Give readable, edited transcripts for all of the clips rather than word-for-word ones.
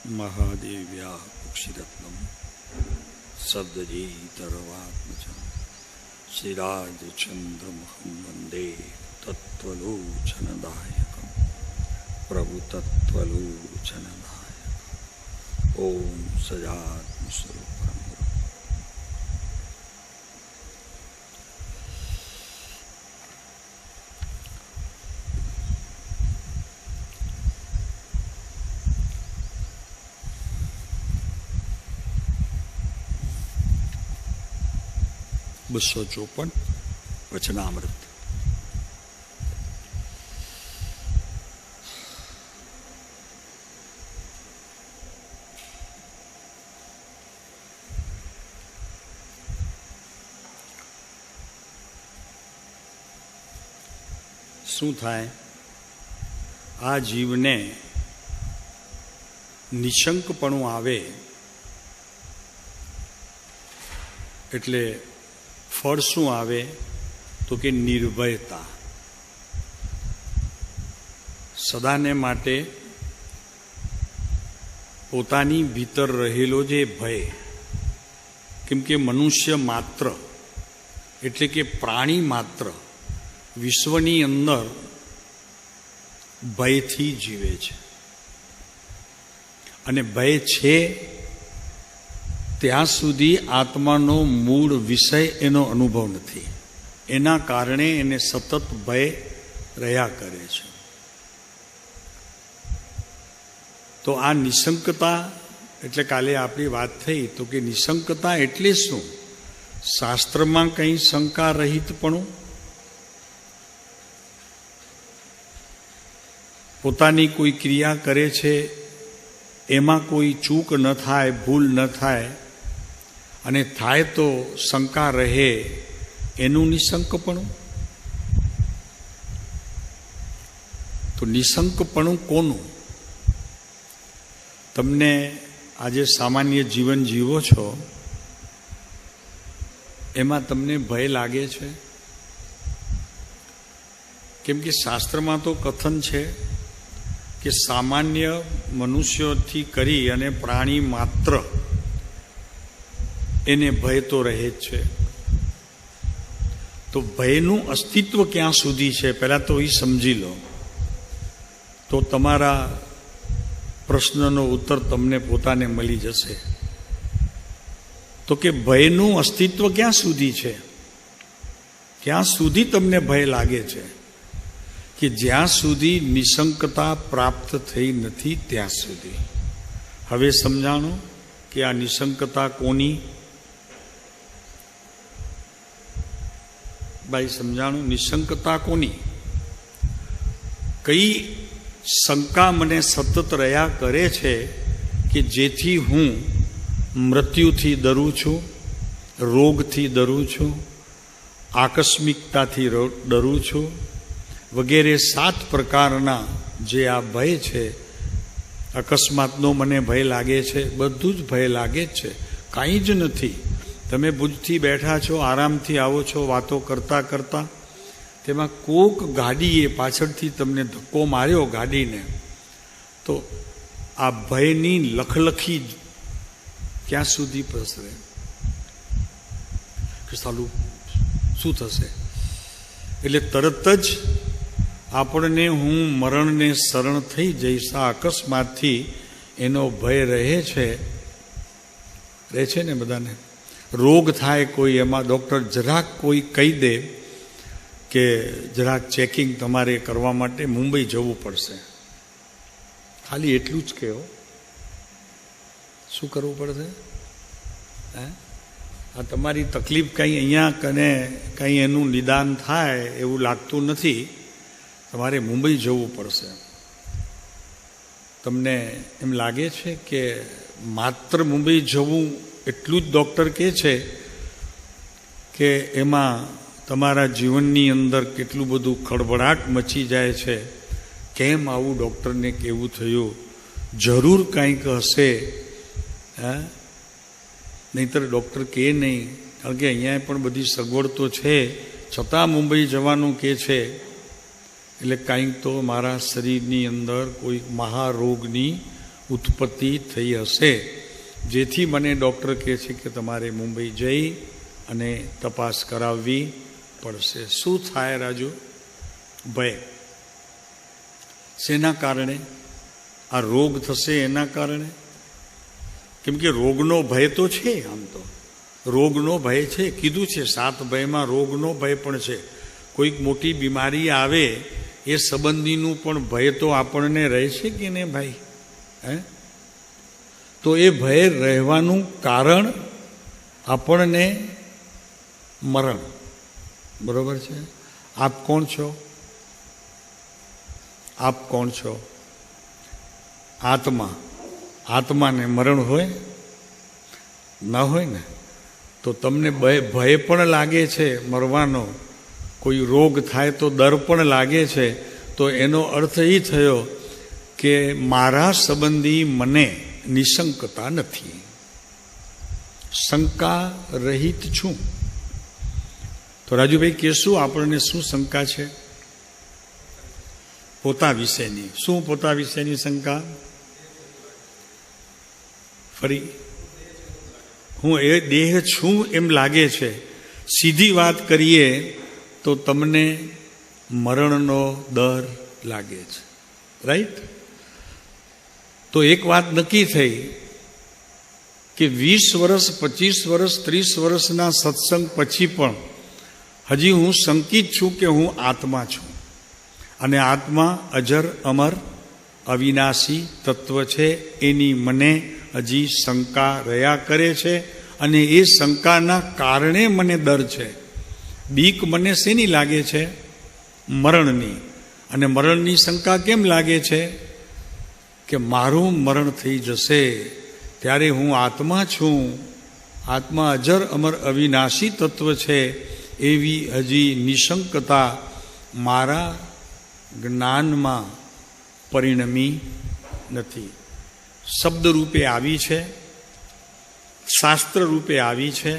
महादेव्या कुक्षिरत्नम शब्दजीतरवात्मजं श्रीराजचन्द्रमहं वन्दे तत्त्वलोचनदायकं प्रभुतत्त्वलोचनदायकम् ॐ सजात्मस्वरूपं બસો 54 વચનામૃત. શું થાય? આ જીવને નિશંકપણું આવે એટલે ફળ શું આવે તો કે નિર્ભયતા. સદાને માટે પોતાની ભીતર રહેલો જે ભય, કેમ કે મનુષ્ય માત્ર એટલે કે પ્રાણી માત્ર વિશ્વની અંદર ભયથી જીવે છે, અને ભય છે ત્યાં સુધી આત્માનો મૂળ વિષય એનો અનુભવ નથી. એના કારણે એને સતત ભય રહ્યા કરે છે. તો આ નિશંકતા એટલે કાલે આપણી વાત થઈ તો કે નિશંકતા એટલે શું? શાસ્ત્રમાં કંઈ શંકા રહિતપણું, પોતાની કોઈ ક્રિયા કરે છે એમાં કોઈ ચૂક ન થાય, ભૂલ ન થાય, અને થાય તો શંકા રહે, એનું નિશંકપણું. તો નિશંકપણું કોનું? તમને આજે સામાન્ય જીવન જીવો છો એમાં તમને ભય લાગે છે? કેમ કે શાસ્ત્રમાં તો કથન છે કે સામાન્ય મનુષ્યોથી કરી અને પ્રાણી માત્ર એને ભય તો રહે જ છે. તો ભયનું અસ્તિત્વ ક્યાં સુધી છે પહેલાં તો એ સમજી લો, તો તમારા પ્રશ્નનો ઉત્તર તમને પોતાને મળી જશે. તો કે ભયનું અસ્તિત્વ ક્યાં સુધી છે? ક્યાં સુધી તમને ભય લાગે છે? કે જ્યાં સુધી નિશંકતા પ્રાપ્ત થઈ નથી ત્યાં સુધી. હવે સમજાણો કે આ નિશંકતા કોની? ભાઈ સમજાણું, નિશંકતા કોની? કઈ શંકા મને સતત રહ્યા કરે છે કે જેથી હું મૃત્યુથી ડરું છું, રોગથી ડરું છું, આકસ્મિકતાથી ડરું છું, વગેરે 7 પ્રકારના જે આ ભય છે. અકસ્માતનો મને ભય લાગે છે, બધું જ ભય લાગે જ છે, કાંઈ જ નથી. તમે ભુજથી બેઠા છો, આરામથી આવો છો, વાતો કરતા કરતા તેમાં કોક ગાડીએ પાછળથી તમને ધક્કો માર્યો ગાડીને, તો આ ભયની લખલખી ક્યાં સુધી પ્રસરે કે સાલું શું થશે? એટલે તરત જ આપણને હું મરણને શરણ થઈ જઈશ આ અકસ્માતથી એનો ભય રહે છે ને બધાને. રોગ થાય કોઈ, એમાં ડૉક્ટર જરાક કોઈ કહી દે કે જરાક ચેકિંગ તમારે કરવા માટે મુંબઈ જવું પડશે, ખાલી એટલું જ કહો. શું કરવું પડશે? આ તમારી તકલીફ કંઈ અહીંયા કને કંઈ એનું નિદાન થાય એવું લાગતું નથી, તમારે મુંબઈ જવું પડશે. તમને એમ લાગે છે કે માત્ર મુંબઈ જવું એટલું જ ડૉક્ટર કહે છે કે એમાં તમારા જીવનની અંદર કેટલું બધું ખળભળાટ મચી જાય છે? કેમ આવું ડૉક્ટરને કહેવું થયું? જરૂર કંઈક હશે, નહીંતર ડૉક્ટર કહે નહીં. કારણ કે અહીંયા પણ બધી સગવડ તો છે, છતાં મુંબઈ જવાનું કહે છે. એટલે કાંઈક તો મારા શરીરની અંદર કોઈ મહારોગની ઉત્પત્તિ થઈ હશે, જેથી મને ડૉક્ટર કહે છે કે તમારે મુંબઈ જઈ અને તપાસ કરાવવી પડશે. શું થાય રાજુ? ભય. શેના કારણે? આ રોગ થશે એના કારણે. કેમ કે રોગનો ભય તો છે, આમ તો રોગનો ભય છે, કીધું છે 7 ભયમાં રોગનો ભય પણ છે. કોઈક મોટી બીમારી આવે એ સંબંધીનું પણ ભય તો આપણને રહે છે કે નહીં ભાઈ? તો એ ભય રહેવાનું કારણ આપણને મરણ. બરોબર છે? આપ કોણ છો? આપ કોણ છો? આત્મા. આત્માને મરણ હોય? ન હોય ને. તો તમને ભય પણ લાગે છે મરવાનો, કોઈ રોગ થાય તો ડર પણ લાગે છે. તો એનો અર્થ એ થયો કે મારા સંબંધી મને નિશંકતા નથી, શંકા રહિત છું. તો રાજુભાઈ કહેશું આપણને શું શંકા છે? પોતા વિશેની. શું પોતા વિશેની શંકા? ફરી, હું એ દેહ છું એમ લાગે છે. સીધી વાત કરીએ તો તમને મરણનો ડર લાગે છે, રાઈટ? તો એક વાત નક્કી થઈ કે 20 વર્ષ, 25 વર્ષ, 30 વર્ષના સત્સંગ પછી પણ હજી હું શંકિત છું કે હું આત્મા છું, અને આત્મા અજર અમર અવિનાશી તત્વ છે. એની મને હજી શંકા રહ્યા કરે છે, અને એ શંકાના કારણે મને ડર છે. બીક મને શેની લાગે છે? મરણની. અને મરણની શંકા કેમ લાગે છે? કે મારું મરણ થઈ જશે ત્યારે હું આત્મા છું, આત્મા અજર અમર અવિનાશી તત્વ છે, એવી હજી નિશંકતા મારા જ્ઞાનમાં પરિણમી નથી. શબ્દ રૂપે આવી છે, શાસ્ત્ર રૂપે આવી છે,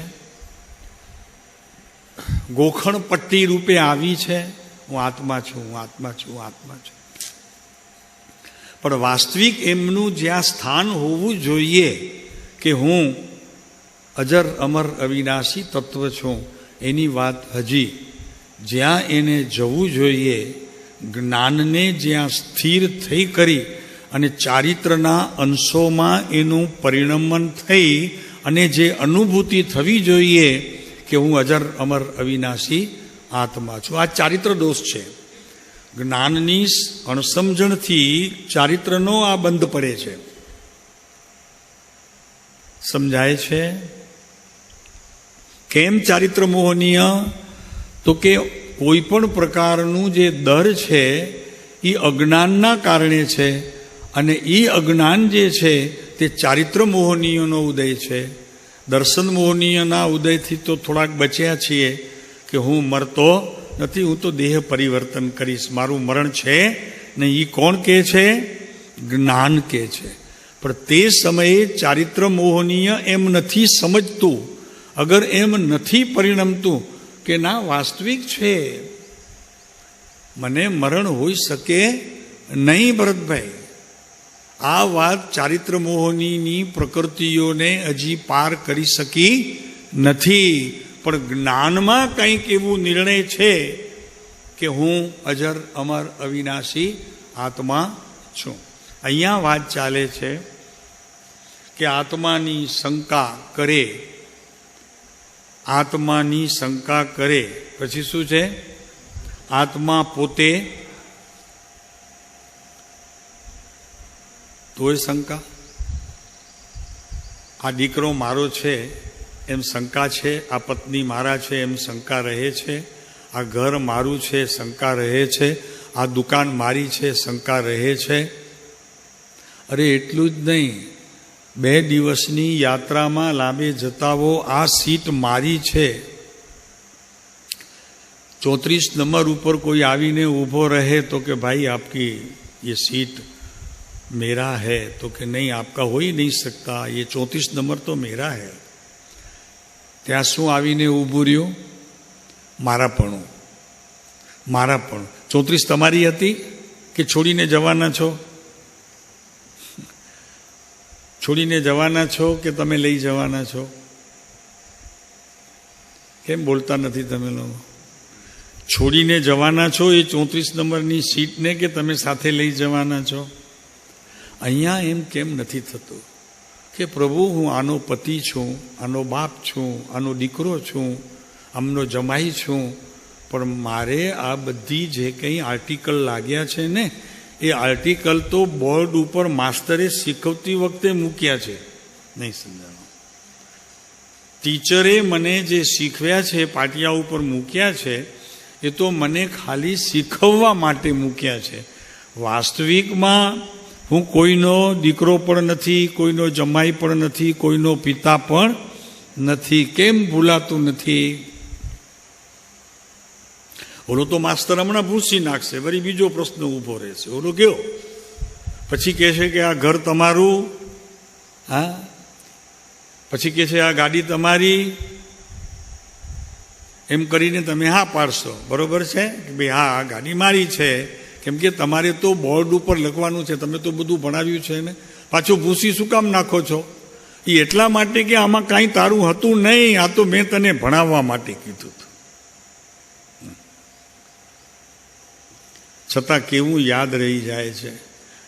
ગોખણ પટ્ટી રૂપે આવી છે. હું આત્મા છું, હું આત્મા છું, હું આત્મા છું. પણ વાસ્તવિક એમનું જ્યાં સ્થાન હોવું જોઈએ કે હું અજર અમર અવિનાશી તત્વ છું, એની વાત હજી જ્યાં એને જવું જોઈએ, જ્ઞાનને જ્યાં સ્થિર થઈ કરી અને ચારિત્રના અંશોમાં એનું પરિણમન થઈ અને જે અનુભૂતિ થવી જોઈએ કે હું અજર અમર અવિનાશી આત્મા છું, આ ચારિત્ર દોષ છે. જ્ઞાનની અણસમજણથી ચારિત્રનો આ બંધ પડે છે. સમજાય છે? કેમ ચારિત્ર મોહનીય? તો કે કોઈ પણ પ્રકારનું જે દર છે એ અજ્ઞાનના કારણે છે, અને એ અજ્ઞાન જે છે તે ચારિત્ર મોહનીયનો ઉદય છે. દર્શન મોહનીયના ઉદયથી તો થોડાક બચ્યા છીએ કે હું મરતો નથી, હું તો દેહ પરિવર્તન કરીશ, મારું મરણ છે ને. એ કોણ કહે છે? જ્ઞાન કહે છે. પણ તે સમયે ચારિત્ર મોહનીય એમ નથી સમજતું. અગર એમ નથી પરિણમતું કે ના વાસ્તવિક છે, મને મરણ હોઈ શકે નહીં, ભરતભાઈ, આ વાત ચારિત્ર મોહનીની પ્રકૃતિઓને હજી પાર કરી શકી નથી. પણ જ્ઞાનમાં કંઈક એવું નિર્ણય છે કે હું અજર અમર અવિનાશી આત્મા છું. અહીંયા વાત ચાલે છે કે આત્માની શંકા કરે, આત્માની શંકા કરે પછી શું છે? આત્મા પોતે તોય શંકા. આ દીકરો મારો છે એમ શંકા છે, આ પત્ની મારા છે એમ શંકા રહે છે, આ ઘર મારું છે શંકા રહે છે, આ દુકાન મારી છે શંકા રહે છે. અરે એટલું જ નહીં, 2 દિવસની યાત્રામાં લાંબે જતાવો આ સીટ મારી છે, 34 નંબર ઉપર કોઈ આવીને ઊભો રહે તો કે ભાઈ આપકી ये सीट मेरा है, तो कि नहीं आपका हो ही नहीं सकता, ये 34 नंबर तो मेरा है. ત્યાં શું આવીને ઊભું રહ્યું? મારાપણું. 34 તમારી હતી કે છોડીને જવાના છો? છોડીને જવાના છો કે તમે લઈ જવાના છો? કેમ બોલતા નથી તમે લોકો? છોડીને જવાના છો એ 34 નંબરની સીટને કે તમે સાથે લઈ જવાના છો? અહીંયા એમ કેમ નથી થતું કે પ્રભુ હું આનો પતિ છું, આનો બાપ છું, આનો દીકરો છું, આમનો જમાઈ છું, પણ મારે આ બધી જે કંઈ આર્ટિકલ લાગ્યા છે ને એ આર્ટિકલ તો બોર્ડ ઉપર માસ્તરે શીખવતી વખતે મૂક્યા છે, નહીં સમજાણું. ટીચરે મને જે શીખવ્યા છે પાટિયા ઉપર મૂક્યા છે એ તો મને ખાલી શીખવવા માટે મૂક્યા છે. વાસ્તવિકમાં હું કોઈનો દીકરો પણ નથી, કોઈનો જમાઈ પણ નથી, કોઈનો પિતા પણ નથી. કેમ ભૂલાતું નથી? ઓલો તો માસ્તર હમણાં ભૂસી નાખશે, વળી બીજો પ્રશ્ન ઊભો રહેશે. ઓલો કયો પછી કહે છે કે આ ઘર તમારું, હા, પછી કહે છે આ ગાડી તમારી, એમ કરીને તમે હા પાડશો, બરોબર છે કે ભાઈ હા આ ગાડી મારી છે, કેમ કે તમારે તો બોર્ડ ઉપર લખવાનું છે, તમે તો બધું ભણાવ્યું છે ને, પાછું ભૂસી શું કામ નાખો છો? એ એટલા માટે કે આમાં કાંઈ તારું હતું નહીં, આ તો મેં તને ભણાવવા માટે કીધું હતું. છતાં કેવું યાદ રહી જાય છે.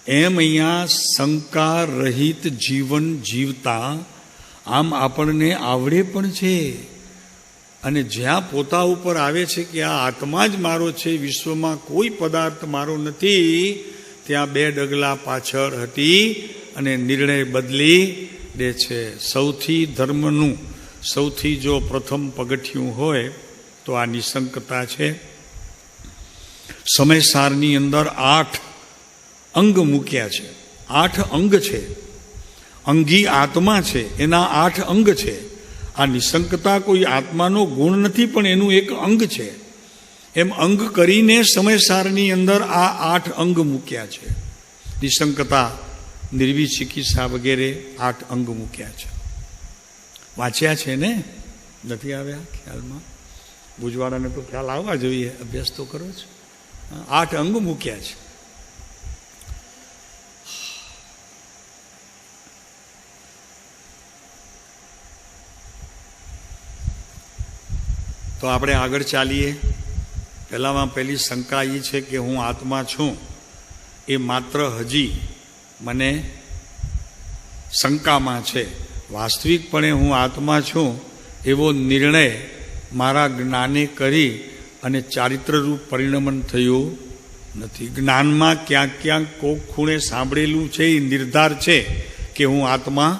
એમ અહીંયા શંકા રહિત જીવન જીવતા આમ આપણને આવડે પણ છે. અને જ્યાં પોતા ઉપર આવે છે કે આ આત્મા જ મારો છે, વિશ્વમાં કોઈ પદાર્થ મારો નથી, ત્યાં બે ડગલા પાછળ હટી અને નિર્ણય બદલી દે છે. સૌથી ધર્મનું સૌથી જો પ્રથમ પગથિયું હોય તો આ નિશંકતા છે. સમયસારની અંદર 8 અંગ મૂક્યા છે. 8 અંગ છે. અંગી આત્મા છે, એના 8 અંગ છે. આ નિશંકતા કોઈ આત્માનો ગુણ નથી, પણ એનું એક અંગ છે. એમ અંગ કરીને સમયસારની અંદર આ 8 અંગ મૂક્યા છે. નિશંકતા, નિર્વિચિકિત્સા વગેરે 8 અંગ મૂક્યા છે. વાંચ્યા છે ને? નથી આવ્યા ખ્યાલમાં? ભુજવાડાને તો ખ્યાલ આવવા જોઈએ, અભ્યાસ તો કરો છો. 8 અંગ મૂક્યા છે. તો આપણે આગળ ચાલીએ. પહેલામાં પહેલી શંકા એ છે કે હું આત્મા છું, એ માત્ર હજી મને શંકામાં છે. વાસ્તવિકપણે હું આત્મા છું એવો નિર્ણય મારા જ્ઞાને કરી અને ચારિત્રરૂપ પરિણમન થયું નથી. જ્ઞાનમાં ક્યાંક ક્યાંક કોક ખૂણે સાંભળેલું છે, એ નિર્ધાર છે કે હું આત્મા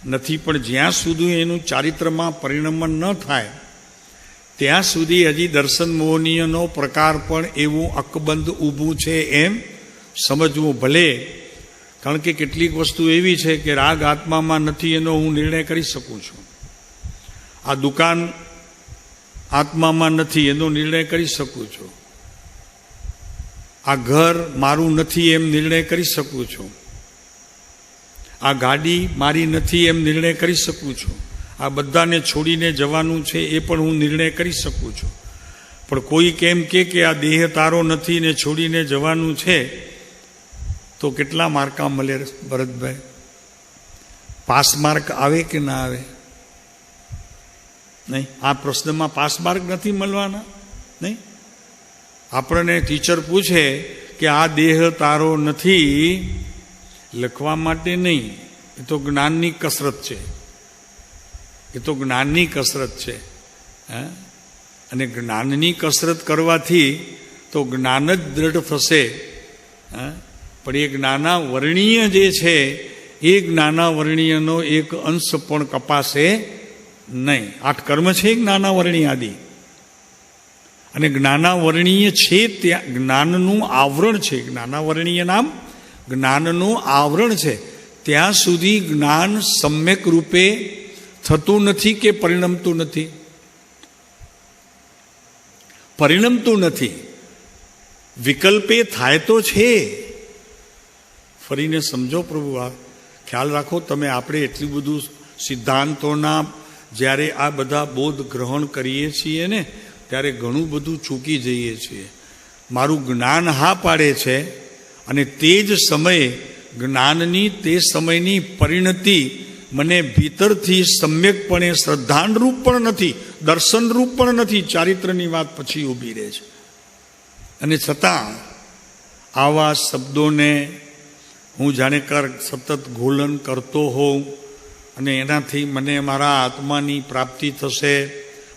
નથી, પણ જ્યાં સુધી એનું ચારિત્રમાં પરિણમન ન થાય ત્યાં સુધી હજી દર્શન મોહનીયનો પ્રકાર પણ એવું અકબંધ ઊભું છે એમ સમજવું. ભલે, કારણ કે કેટલીક વસ્તુ એવી છે કે રાગ આત્મામાં નથી એનો હું નિર્ણય કરી શકું છું. આ દુકાન આત્મામાં નથી એનો નિર્ણય કરી શકું છું. આ ઘર મારું નથી એમ નિર્ણય કરી શકું છું. આ ગાડી મારી નથી એમ નિર્ણય કરી શકું છું. આ બધાને છોડીને જવાનું છે એ પણ હું નિર્ણય કરી શકું છું. પણ કોઈ કેમ કે આ દેહ તારો નથી ને છોડીને જવાનું છે, તો કેટલા માર્કા મળે ભરતભાઈ? પાસ માર્ક આવે કે ના આવે? નહીં, આ પ્રશ્નમાં પાસ માર્ક નથી મળવાના. નહીં, આપણને ટીચર પૂછે કે આ દેહ તારો નથી, લખવા માટે નહીં, એ તો જ્ઞાનની કસરત છે. એ તો જ્ઞાનની કસરત છે. અને જ્ઞાનની કસરત કરવાથી તો જ્ઞાન જ દ્રઢ થશે. પણ એ જ્ઞાનાવર્ણીય જે છે એ જ્ઞાનાવર્ણીયનો એક અંશ પણ કપાશે નહીં. 8 કર્મ છે જ્ઞાનાવર્ણીય આદિ, અને જ્ઞાનાવર્ણીય છે ત્યાં જ્ઞાનનું આવરણ છે. જ્ઞાનાવર્ણીય નામ જ્ઞાનનું આવરણ છે. ત્યાં સુધી જ્ઞાન સમ્યક રૂપે થતું નથી કે પરિણમતું નથી? પરિણમતું નથી. વિકલ્પે થાય તો છે. ફરીને સમજો પ્રભુ, આ ખ્યાલ રાખો તમે. આપણે એટલું બધું સિદ્ધાંતોના જ્યારે આ બધા બોધ ગ્રહણ કરીએ છીએ ને, ત્યારે ઘણું બધું ચૂકી જઈએ છીએ. મારું જ્ઞાન હા પાડે છે, અને તે જ સમયે જ્ઞાનની તે સમયની પરિણતિ મને ભીતરથી સમ્યકપણે શ્રદ્ધાનરૂપ પણ નથી, દર્શનરૂપ પણ નથી. ચારિત્રની વાત પછી ઊભી રહે છે. અને છતાં આવા શબ્દોને હું જાણે સતત ઘોલન કરતો હોઉં, અને એનાથી મને મારા આત્માની પ્રાપ્તિ થશે,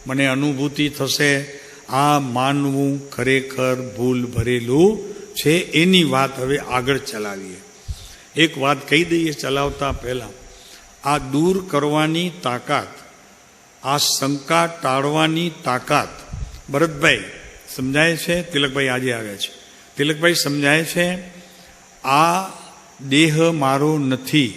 મને અનુભૂતિ થશે, આ માનવું ખરેખર ભૂલ ભરેલું છે. એની વાત હવે આગળ ચલાવીએ. એક વાત કહી દઈએ ચલાવતા પહેલાં. આ દૂર કરવાની તાકાત, આ શંકા ટાળવાની તાકાત, ભરતભાઈ સમજાય છે? તિલકભાઈ આજે આવ્યા છે. તિલકભાઈ સમજાય છે? આ દેહ મારો નથી,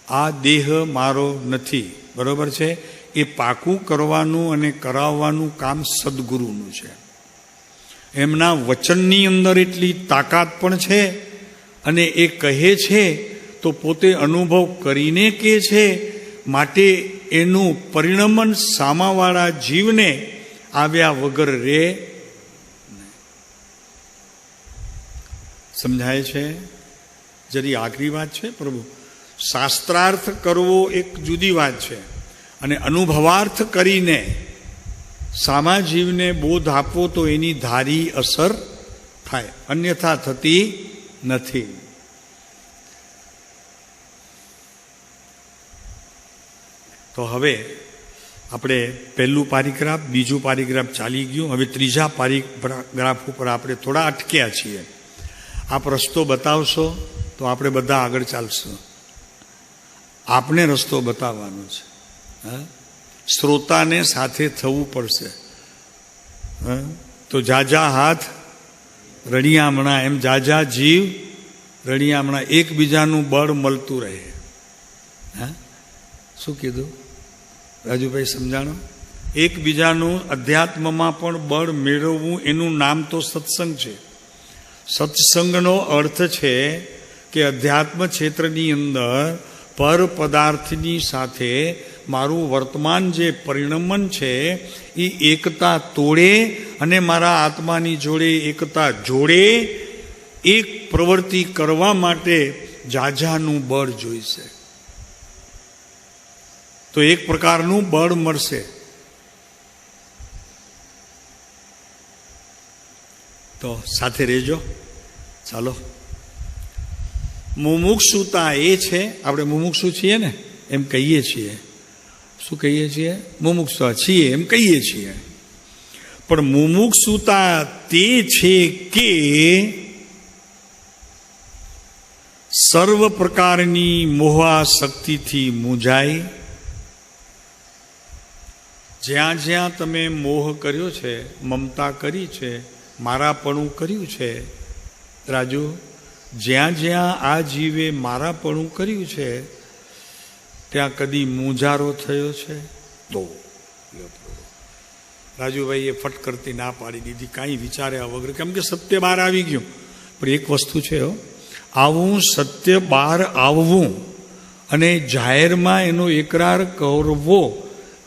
આ દેહ મારો નથી, બરોબર છે? એ પાકું કરવાનું અને કરાવવાનું કામ સદગુરુનું છે. એમના વચનની અંદર એટલી તાકાત પણ છે, અને એ કહે છે તો પોતે અનુભવ કરીને કહે છે, માટે એનું પરિણમન સામાવાળા જીવને આવ્યા વગર રે. સમજાય છે? જરી આખરી વાત છે પ્રભુ. શાસ્ત્રાર્થ કરવો એક જુદી વાત છે, અને અનુભવાર્થ કરીને સામા જીવને બોધ આપવો તો એની ધારી અસર થાય, અન્યથા થતી નથી. તો હવે આપણે પહેલું પારિગ્રાફ, બીજું પારિગ્રાફ ચાલી ગયું. હવે ત્રીજા પારિગ્રાફ ઉપર આપણે થોડા અટક્યા છીએ. આપ રસ્તો બતાવશો તો આપણે બધા આગળ ચાલશું. આપને રસ્તો બતાવવાનો છે. શ્રોતાને સાથે થવું પડશે. તો જાજા હાથ રણિયામણા, એમ જાજા જીવ રણિયામણા, એકબીજાનું બળ મળતું રહે. શું કીધું રાજુભાઈ, સમજાણો? એકબીજાનું અધ્યાત્મમાં પણ બળ મેળવવું, એનું નામ તો સત્સંગ છે. સત્સંગનો અર્થ છે કે અધ્યાત્મ ક્ષેત્રની અંદર પર પદાર્થની સાથે મારું વર્તમાન જે પરિણમન છે એ એકતા તોડે અને મારા આત્માની જોડે એકતા જોડે. એક પ્રવૃત્તિ કરવા માટે જાજાનું બળ જોઈશે. તો એક પ્રકારનું બળ મળશે. તો સાથે રહેજો. ચાલો, મુમુક્ષુતા એ છે, આપણે મુમુક્ષુ છીએ ને એમ કહીએ છીએ. શું કહીએ છીએ? મુમુક્ષુ છીએ એમ કહીએ છીએ. પણ મુમુક્ષુતા તે છે કે સર્વ પ્રકારની મોહાશક્તિથી મૂંઝાય. જ્યાં જ્યાં તમે મોહ કર્યો છે, મમતા કરી છે, મારાપણું કર્યું છે, રાજુ, જ્યાં જ્યાં આ જીવે મારાપણું કર્યું છે ત્યાં કદી મૂંઝારો થયો છે? તો રાજુભાઈએ ફટ કરતી ના પાડી દીધી, કાંઈ વિચાર્યા વગર, કેમ કે સત્ય બહાર આવી ગયું. પણ એક વસ્તુ છે, આવું સત્ય બહાર આવવું અને જાહેરમાં એનો એકરાર કરવો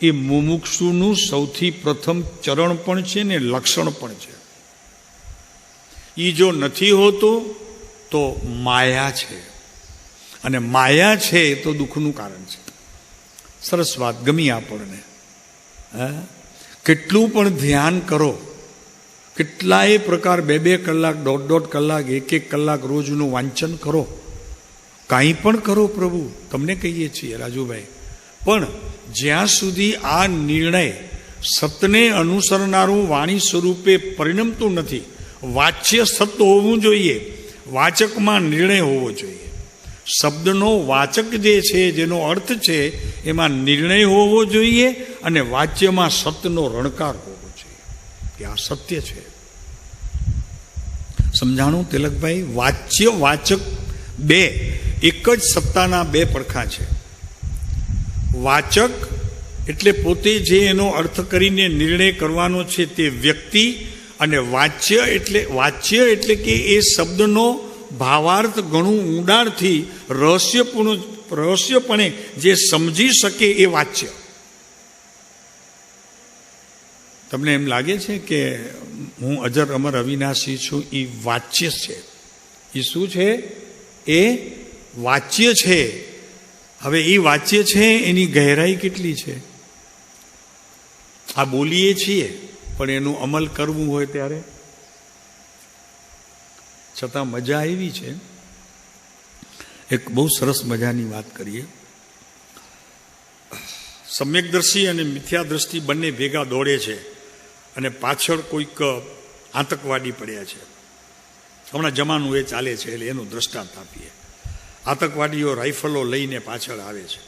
એ મુમુક્ષુનું સૌથી પ્રથમ ચરણ પણ છે ને લક્ષણ પણ છે. એ જો નથી હોતું તો માયા છે, અને માયા છે તો દુઃખનું કારણ છે. સરસ વાત, ગમી આપણને. કેટલું પણ ધ્યાન કરો, કેટલાય પ્રકાર, 2-2 કલાક, 1.5 કલાક, 1-1 કલાક રોજનું વાંચન કરો, કાંઈ પણ કરો પ્રભુ, તમને કહીએ છીએ રાજુભાઈ. પણ જ્યાં સુધી આ નિર્ણય સતને અનુસરનારું વાણી સ્વરૂપે પરિણમતું નથી, વાચ્ય સત્ય હોવું જોઈએ, વાચકમાં નિર્ણય હોવો જોઈએ. શબ્દનો વાચક જે છે, જેનો અર્થ છે, એમાં નિર્ણય હોવો જોઈએ, અને વાચ્યમાં સત્યનો રણકાર હોવો જોઈએ કે આ સત્ય છે. સમજાણું તિલકભાઈ? વાચ્ય વાચક બે એક જ સત્તાના બે પડખા છે. વાચક એટલે પોતે જે એનો અર્થ કરીને નિર્ણય કરવાનો છે તે વ્યક્તિ, અને વાચ્ય એટલે કે એ શબ્દનો ભાવાર્થ ઘણું ઊંડાણથી રહસ્યપણે જે સમજી શકે એ વાચ્ય. તમને એમ લાગે છે કે હું અજર અમર અવિનાશી છું, એ વાચ્ય છે? એ શું છે? એ વાચ્ય છે. હવે એ વાચ્ય છે, એની ગહેરાઈ કેટલી છે? આ બોલીએ છીએ, પણ એનું અમલ કરવું હોય ત્યારે છતાં મજા આવી છે. એક બહુ સરસ મજાની વાત કરીએ. સમ્યકદર્શી અને મિથ્યાદ્રષ્ટિ બંને ભેગા દોડે છે, અને પાછળ કોઈક આતંકવાદી પડ્યા છે. હમણાં જમાનું એ ચાલે છે, એટલે એનું દ્રષ્ટાંત આપીએ. આતંકવાદીઓ રાઇફલો લઈને પાછળ આવે છે.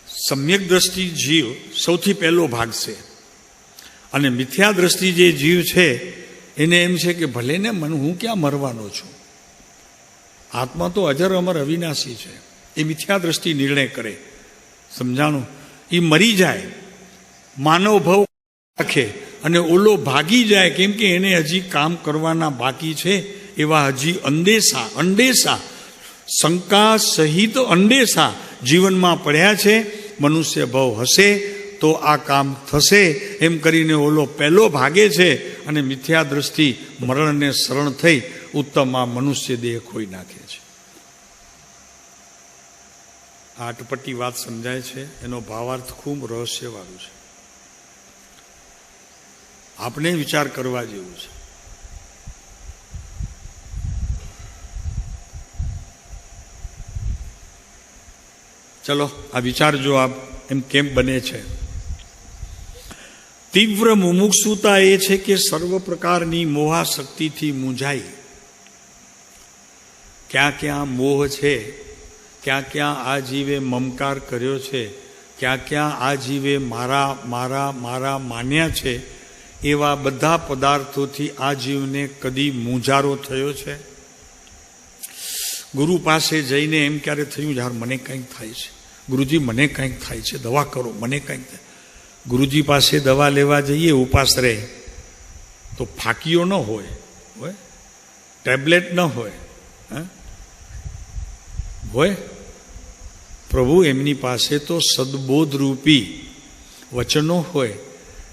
સમ્યકદ્રષ્ટિ જીવ સૌથી પહેલો ભાગ છે, અને મિથ્યાદ્રષ્ટિ જે જીવ છે એને એમ છે કે ભલે ને હું ક્યાં મરવાનો છું, આત્મા તો અજર અમર અવિનાશી છે. એ મિથ્યાદ્રષ્ટિ નિર્ણય કરે. સમજાણું? એ મરી જાય, માનવ ભવ રાખે, અને ઓલો ભાગી જાય, કેમ કે એને હજી કામ કરવાના બાકી છે, એવા હજી અંડેસા શંકા સહિત અંડેસા જીવનમાં પડ્યા છે. મનુષ્ય ભાવ હશે તો આ કામ થશે એમ કરીને ઓલો પહેલો ભાગે છે અને મિથ્યા દ્રષ્ટિ મરણને શરણ થઈ ઉત્તમ આ મનુષ્ય દેહ ખોઈ નાખે છે. આ અટપટી વાત સમજાય છે, એનો ભાવાર્થ ખૂબ રહસ્યવાળું છે, આપણે વિચાર કરવા જેવું છે. ચલો આ વિચારજો આપ એમ કેમ બને છે. તીવ્ર મુમુક્ષુતા એ છે કે સર્વ પ્રકારની મોહાશક્તિથી મૂંઝાઈ. ક્યાં ક્યાં મોહ છે, ક્યાં ક્યાં આ જીવે મમકાર કર્યો છે, ક્યાં ક્યાં આ જીવે મારા મારા મારા માન્યા છે, એવા બધા પદાર્થોથી આ જીવને કદી મૂંઝારો થયો છે? ગુરુ પાસે જઈને એમ ક્યારે થયું યાર મને કંઈક થાય છે, ગુરુજી મને કંઈક થાય છે, દવા કરો, મને કંઈક થાય? ગુરુજી પાસે દવા લેવા જઈએ ઉપાસ રહે તો ફાંકીઓ ન હોય, ટેબ્લેટ ન હોય, હોય પ્રભુ એમની પાસે તો સદબોધરૂપી વચનો હોય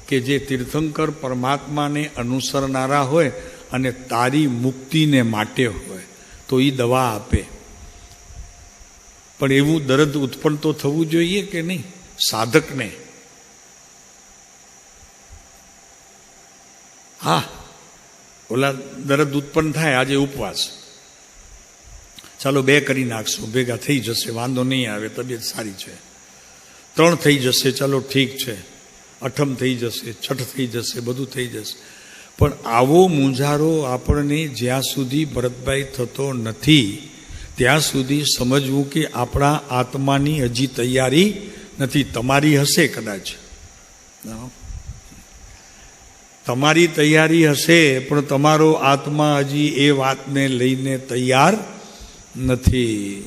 કે જે તીર્થંકર પરમાત્માને અનુસરનારા હોય અને તારી મુક્તિને માટે હોય તો એ દવા આપે. પણ એવું દર્દ ઉત્પન્ન તો થવું જોઈએ કે નહીં સાધકને? હા, ઓલા દર્દ ઉત્પન્ન થાય, આજે ઉપવાસ, ચાલો 2 કરી નાખશું, ભેગા થઈ જશે, વાંધો નહીં આવે, તબિયત સારી છે. 3 થઈ જશે, ચાલો ઠીક છે, 8મ થઈ જશે, 6ઠ થઈ જશે, બધું થઈ જશે. પણ આવો મૂંઝારો આપણને જ્યાં સુધી ભરતભાઈ થતો નથી ત્યાં સુધી સમજવું કે આપણા આત્માની હજી તૈયારી નથી. તમારી હશે કદાચ, તમારી તૈયારી હશે, પણ તમારો આત્મા હજી એ વાતને લઈને તૈયાર નથી.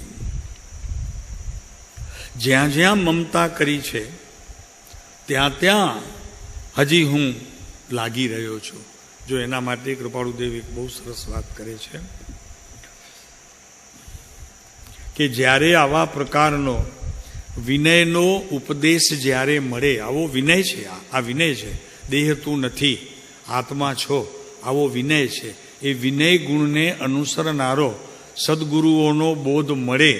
જ્યાં જ્યાં મમતા કરી છે ત્યાં ત્યાં હજી હું લાગી રહ્યો છું. જો એના માટે કૃપાળુદેવ એક બહુ સરસ વાત કરે છે કે જ્યારે આવા પ્રકારનો વિનયનો ઉપદેશ જ્યારે મળે, આવો વિનય છે, આ વિનય છે, દેહ તું નથી આત્મા છો, આવો વિનય છે. એ વિનય ગુણને અનુસરનારો સદગુરુઓનો બોધ મળે,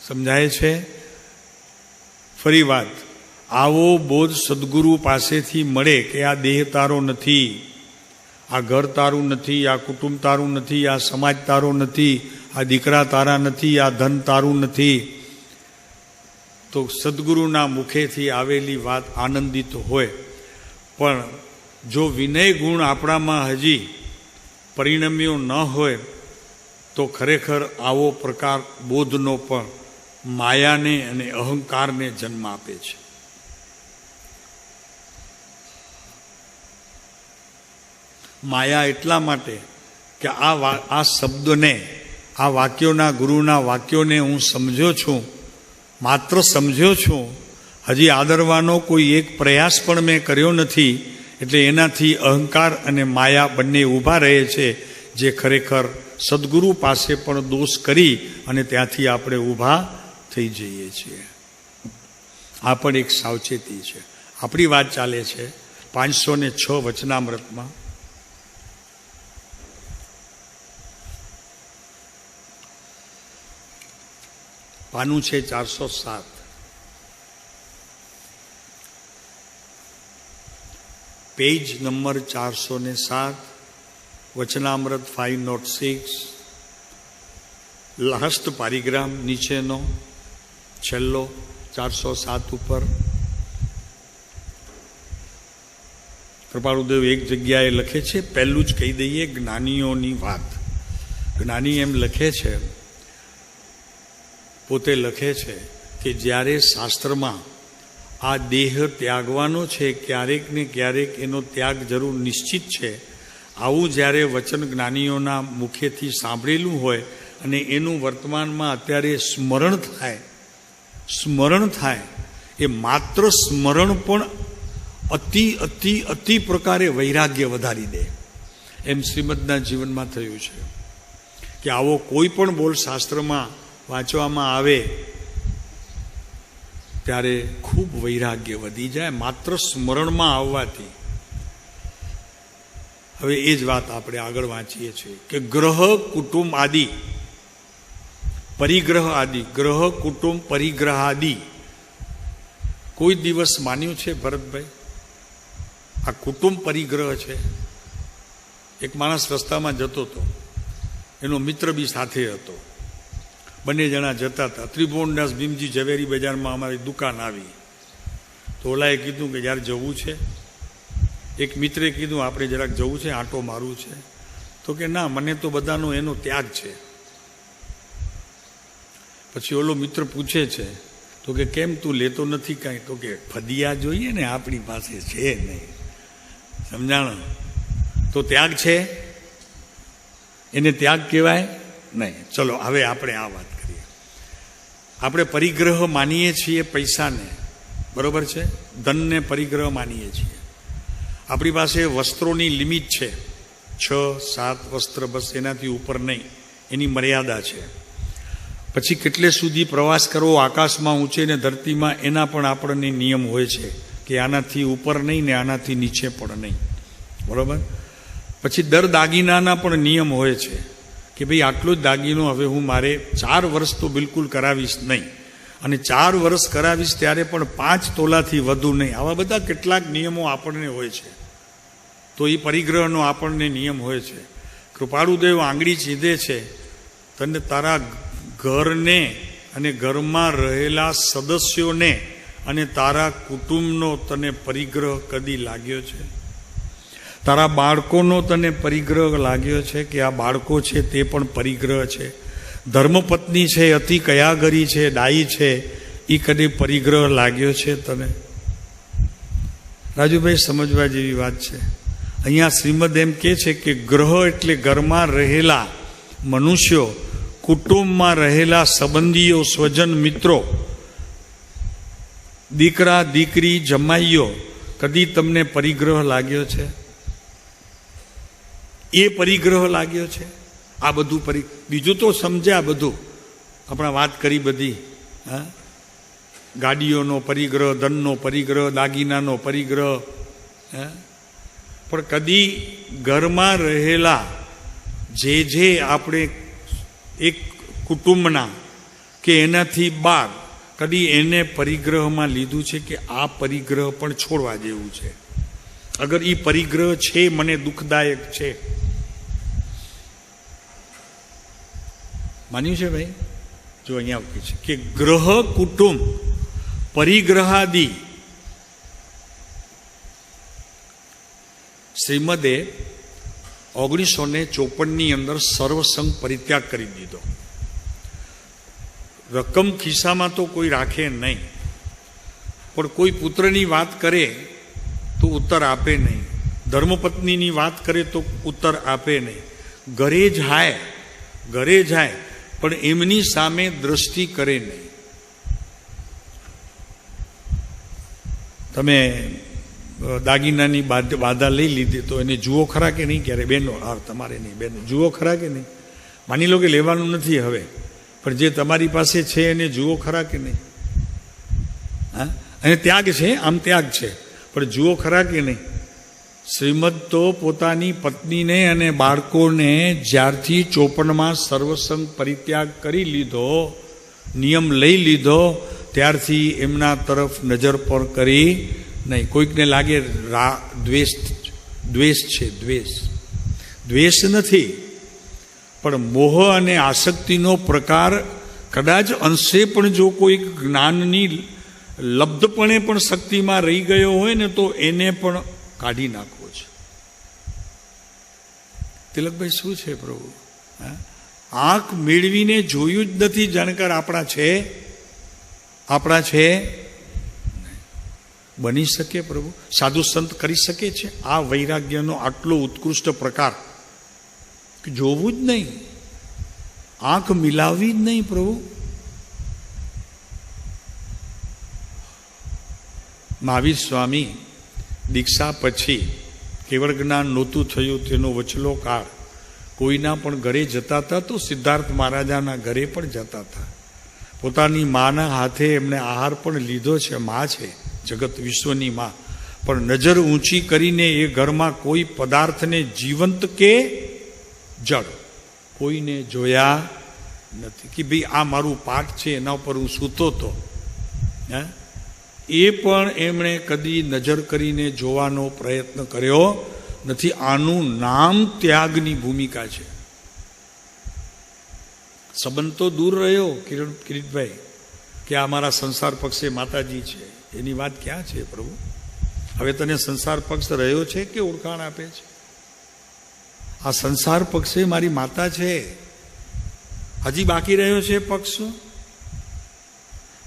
સમજાય છે? ફરી વાત, આવો બોધ સદગુરુ પાસેથી મળે કે આ દેહ તારો નથી, આ ઘર તારું નથી, આ કુટુંબ તારું નથી, આ સમાજ તારો નથી, આ દીકરા તારા નથી, આ ધન તારું નથી, તો સદગુરુના મુખેથી આવેલી વાત આનંદિત હોય. પણ જો વિનય ગુણ આપણામાં હજી પરિણમ્યો ન હોય તો ખરેખર આવો પ્રકાર બોધનો પણ માયાને અને અહંકારને જન્મ આપે છે. માયા એટલા માટે કે આ શબ્દને, આ વાક્યોના, ગુરુના વાક્યોને હું સમજ્યો છું, માત્ર સમજ્યો છું, હજી આદરવાનો કોઈ એક પ્રયાસ પણ મેં કર્યો નથી. એટલે એનાથી અહંકાર અને માયા બંને ઊભા રહે છે, જે ખરેખર સદગુરુ પાસે પણ દોષ કરી અને ત્યાંથી આપણે ઊભા થઈ જઈએ છીએ. આ પણ એક સાવચેતી છે. આપણી વાત ચાલે છે 506 વચનામૃતમાં. પાનું છે 407. પેજ નંબર 407, વચનામૃત 506, લાસ્ટ પારિગ્રામ નીચેનો છેલ્લો 407 ઉપર. કૃપાળુદેવ એક જગ્યાએ લખે છે, પહેલું જ કહી દઈએ જ્ઞાનીઓની વાત. જ્ઞાની એમ લખે છે, પોતે લખે છે કે જ્યારે શાસ્ત્રમાં આ દેહ ત્યાગવાનો છે, ક્યારેક ને ક્યારેક એનો ત્યાગ જરૂર નિશ્ચિત છે, આવું જ્યારે વચન જ્ઞાનીઓના મુખેથી સાંભળેલું હોય અને એનું વર્તમાનમાં અત્યારે સ્મરણ થાય, એ માત્ર સ્મરણ પણ અતિ પ્રકારે વૈરાગ્ય વધારી દે. એમ શ્રીમદના જીવનમાં થયું છે કે આવો કોઈ પણ બોલ શાસ્ત્રમાં વાંચવામાં આવે ત્યારે ખૂબ વૈરાગ્ય વધી જાય માત્ર સ્મરણમાં આવવાથી. હવે એ જ વાત આપણે આગળ વાંચીએ છીએ કે ગ્રહ કુટુંબ આદિ પરિગ્રહ આદિ, ગ્રહ કુટુંબ પરિગ્રહ આદિ કોઈ દિવસ માન્યું છે ભરતભાઈ? આ કુટુંબ પરિગ્રહ છે. એક માણસ રસ્તામાં જતો હતો, એનો મિત્ર બી સાથે હતો, બંને જણા જતા હતા. ત્રિભુવનદાસ ભીમજી ઝવેરી બજારમાં અમારી દુકાન આવી તો ઓલાએ કીધું કે યાર જવું છે. એક મિત્રે કીધું આપણે જરાક જવું છે, આંટો મારવું છે. તો કે ના, મને તો બધાનો એનો ત્યાગ છે. પછી ઓલો મિત્ર પૂછે છે તો કે કેમ તું લેતો નથી કાંઈ? તો કે ફદિયા જોઈએ ને, આપણી પાસે છે નહીં. સમજાણો? તો ત્યાગ છે, એને ત્યાગ કહેવાય નહીં. ચલો હવે આપણે આ વાત કરીએ. આપણે પરિગ્રહ માનીએ છીએ પૈસાને, બરોબર છે, ધનને પરિગ્રહ માનીએ છીએ. આપણી પાસે વસ્ત્રોની લિમિટ છે, 6-7 વસ્ત્ર, બસ એનાથી ઉપર નહીં, એની મર્યાદા છે. પછી કેટલે સુધી પ્રવાસ કરવો આકાશમાં ઊંચે ને ધરતીમાં, એના પણ આપણને નિયમ હોય છે કે આનાથી ઉપર નહીં ને આનાથી નીચે પણ નહીં, બરોબર. પછી દર દાગીનાના પણ નિયમ હોય છે કે ભાઈ આટલો જ દાગીનો હવે હું મારે 4 વર્ષ તો બિલકુલ કરાવીશ નહીં, અને 4 વર્ષ કરાવીશ ત્યારે પણ 5 તોલાથી વધુ નહીં. આવા બધા કેટલાક નિયમો આપણને હોય છે. તો એ પરિગ્રહનો આપણને નિયમ હોય છે. કૃપાળુદેવ આંગળી ચીંધે છે, તને તારા ઘરને અને ઘરમાં રહેલા સદસ્યોને અને તારા કુટુંબનો તને પરિગ્રહ કદી લાગ્યો છે? તારા બાળકોનો તને પરિગ્રહ લાગ્યો છે કે આ બાળકો છે તે પણ પરિગ્રહ છે? ધર્મપત્ની છે, અતિ કયાગરી છે, ડાઈ છે, એ કદી પરિગ્રહ લાગ્યો છે તને? રાજુભાઈ, સમજવા જેવી વાત છે. અહીંયા શ્રીમદ એમ કહે છે કે ગ્રહ એટલે ઘરમાં રહેલા મનુષ્યો, કુટુંબમાં રહેલા સંબંધીઓ, સ્વજન, મિત્રો, દીકરા દીકરી, જમાઈઓ, કદી તમને પરિગ્રહ લાગ્યો છે? એ પરિગ્રહ લાગ્યો છે? આ બધું બીજું તો સમજ્યા, બધું આપણે વાત કરી બધી. હા, ગાડીઓનો પરિગ્રહ, ધનનો પરિગ્રહ, દાગીનાનો પરિગ્રહ, પણ કદી ઘરમાં રહેલા જે આપણે એક કુટુંબના કે એનાથી બહાર કદી એને પરિગ્રહમાં લીધું છે કે આ પરિગ્રહ પણ છોડવા જેવું છે? અગર એ પરિગ્રહ છે, મને દુઃખદાયક છે, માન્યું છે ભાઈ? જો અહીંયા કહે છે કે ગ્રહ કુટુંબ પરિગ્રહાદિ. શ્રીમદે 1954 અંદર સર્વસંગ પરિત્યાગ કરી દીધો. રકમ ખિસ્સામાં તો કોઈ રાખે નહીં, પણ કોઈ પુત્રની વાત કરે તો ઉત્તર આપે નહીં, ધર્મપત્નીની વાત કરે તો ઉત્તર આપે નહીં. ઘરે જાય પણ એમની સામે દ્રષ્ટિ કરે નહીં. તમે દાગીનાની બાધા લઈ લીધી તો એને જુઓ ખરા કે નહીં? ક્યારે બેનો, તમારે નહીં, બેનો જુઓ ખરા કે નહીં? માની લો કે લેવાનું નથી હવે, પણ જે તમારી પાસે છે એને જુઓ ખરા કે નહીં? હા, અને ત્યાગ છે, આમ ત્યાગ છે, પણ જુઓ ખરા કે નહીં? શ્રીમદ તો પોતાની પત્નીને અને બાળકોને જ્યારથી 54માં સર્વસંગ પરિત્યાગ કરી લીધો, નિયમ લઈ લીધો, ત્યારથી એમના તરફ નજર પર કરી નહીં. કોઈકને લાગે દ્વેષ છે, દ્વેષ નથી, પણ મોહ અને આસક્તિનો પ્રકાર કદાચ અંશે પણ જો કોઈ જ્ઞાનની લબ્ધપણે પણ શક્તિમાં રહી ગયો હોય ને તો એને પણ કાઢી નાખવો છે. તિલકભાઈ, શું છે પ્રભુ? આંખ મેળવીને જોયું જ નથી જાણકાર આપણા છે. બની શકે પ્રભુ? સાધુ સંત કરી શકે છે આ વૈરાગ્યનો આટલો ઉત્કૃષ્ટ પ્રકાર? જોવું જ નહીં, આંખ મિલાવવી જ નહીં પ્રભુ. મહાવીર સ્વામી દીક્ષા પછી કેવળ જ્ઞાન નહોતું થયું તેનો વચલો કાળ કોઈના પણ ઘરે જતા હતા તો સિદ્ધાર્થ મહારાજાના ઘરે પણ જતા હતા. પોતાની માના હાથે એમણે આહાર પણ લીધો છે. મા છે, જગત વિશ્વની મા. પણ નજર ઊંચી કરીને એ ઘરમાં કોઈ પદાર્થને જીવંત કે જડ કોઈને જોયા નથી કે ભાઈ આ મારું પાઠ છે, એના ઉપર હું સૂતો હતો. એ પણ એમણે કદી નજર કરીને જોવાનો પ્રયત્ન કર્યો નથી. આનું નામ ત્યાગની ભૂમિકા છે. સંબંધ તો દૂર રહ્યો કિરીટભાઈ કે આ મારા સંસાર પક્ષે માતાજી છે, એની વાત ક્યાં છે પ્રભુ? હવે તને સંસાર પક્ષ રહ્યો છે કે ઓળખાણ આપે છે? આ સંસાર પક્ષે મારી માતા છે, હજી બાકી રહ્યો છે પક્ષ.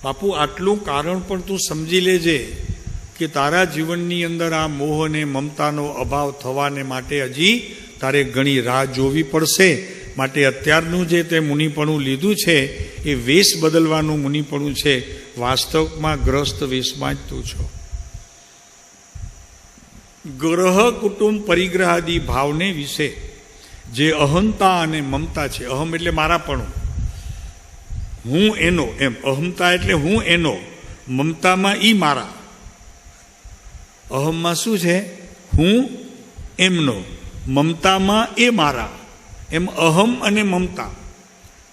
બાપુ આટલું કારણ પણ તું સમજી લેજે કે તારા જીવનની અંદર આ મોહ અને મમતાનો અભાવ થવાને માટે હજી તારે ઘણી રાહ જોવી પડશે. માટે અત્યારનું જે તે મુનિપણું લીધું છે એ વેશ બદલવાનું મુનિપણું છે. વાસ્તવમાં ગ્રસ્ત વેશમાં જ તું છો. ગ્રહ કુટુંબ પરિગ્રહાદી ભાવને વિશે જે અહંતા અને મમતા છે, અહમ એટલે મારાપણું, હું એનો, એમ અહમતા એટલે હું એનો, મમતામાં ઈ મારા. અહમમાં શું છે? હું એમનો, મમતામાં એ મારા. એમ અહમ અને મમતા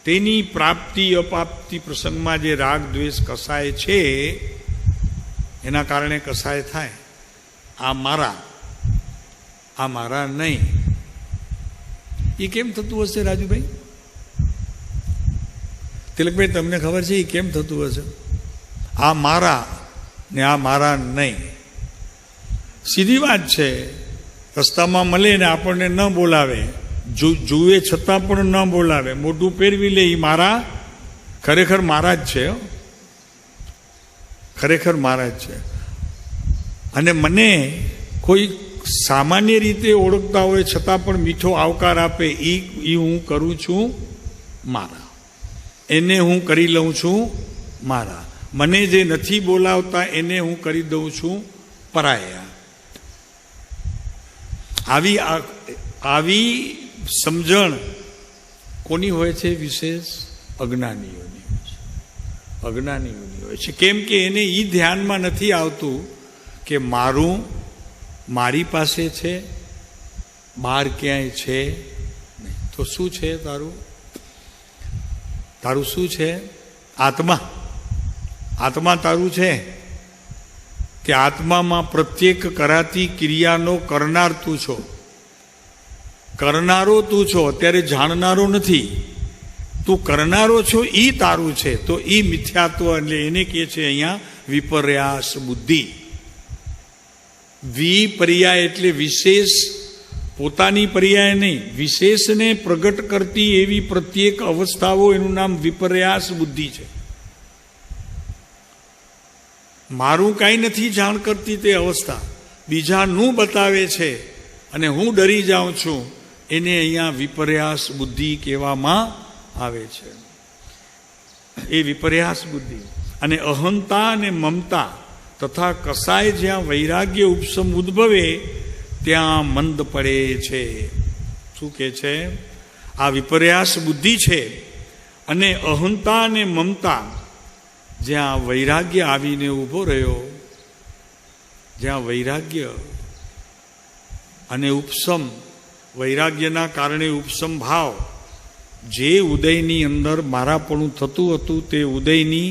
તેની પ્રાપ્તિ અપાપ્તિ પ્રસંગમાં જે રાગ દ્વેષ કસાય છે એના કારણે કસાય થાય. આ મારા નહીં. એ કેમ થતું હશે રાજુભાઈ? તિલકભાઈ તમને ખબર છે એ કેમ થતું હશે? આ મારા ને આ મારા નહીં. સીધી વાત છે. રસ્તામાં મળે ને આપણને ન બોલાવે, જુએ છતાં પણ ન બોલાવે, મોઢું પહેરવી લે, એ મારા ખરેખર મારા જ છે. ખરેખર મારા જ છે. અને મને કોઈ સામાન્ય રીતે ઓળખતા હોય છતાં પણ મીઠો આવકાર આપે, એ હું કરું છું મારા. એને હું કરી લઉં છું મારા. મને જે નથી બોલાવતા એને હું કરી દઉં છું પરાયા. આવી સમજણ કોની હોય છે? વિશેષ અજ્ઞાનીઓની હોય છે. અજ્ઞાનીઓની હોય છે. કેમ કે એને એ ધ્યાનમાં નથી આવતું કે મારું મારી પાસે છે, બહાર ક્યાંય છે નહીં. તો શું છે તારું? તારું શું છે? આત્મા. આત્મા તારું છે કે આત્મામાં પ્રત્યેક કરાતી ક્રિયાનો કરનાર તું છો. કરનારો તું છો, અત્યારે જાણનારો નથી. તું કરનારો છો એ તારું છે. તો એ મિથ્યાત્વ એટલે એને કહે છે અહીંયા વિપર્યાસ બુદ્ધિ. વિપર્યાય એટલે વિશેષ, પોતાની પર્યાય નહીં, વિશેષને પ્રગટ કરતી એવી પ્રત્યેક અવસ્થાઓ, એનું નામ વિપર્યાસ બુદ્ધિ છે. મારું કાંઈ નથી જાણ કરતી તે અવસ્થા, બીજાનું બતાવે છે અને હું ડરી જાઉં છું, એને અહીંયા વિપર્યાસ બુદ્ધિ કહેવામાં આવે છે. એ વિપર્યાસ બુદ્ધિ. અને અહંતા અને મમતા તથા કસાય જ્યાં વૈરાગ્ય ઉપસમ ઉદ્ભવે ત્યાં મંદ પડે છે. શું કે છે? આ વિપર્યાસ બુદ્ધિ છે. અને અહંતા અને મમતા જ્યાં વૈરાગ્ય આવીને ઊભો રહ્યો, જ્યાં વૈરાગ્ય અને ઉપસમ, વૈરાગ્યના કારણે ઉપસમ ભાવ, જે ઉદયની અંદર મારાપણું થતું હતું તે ઉદયની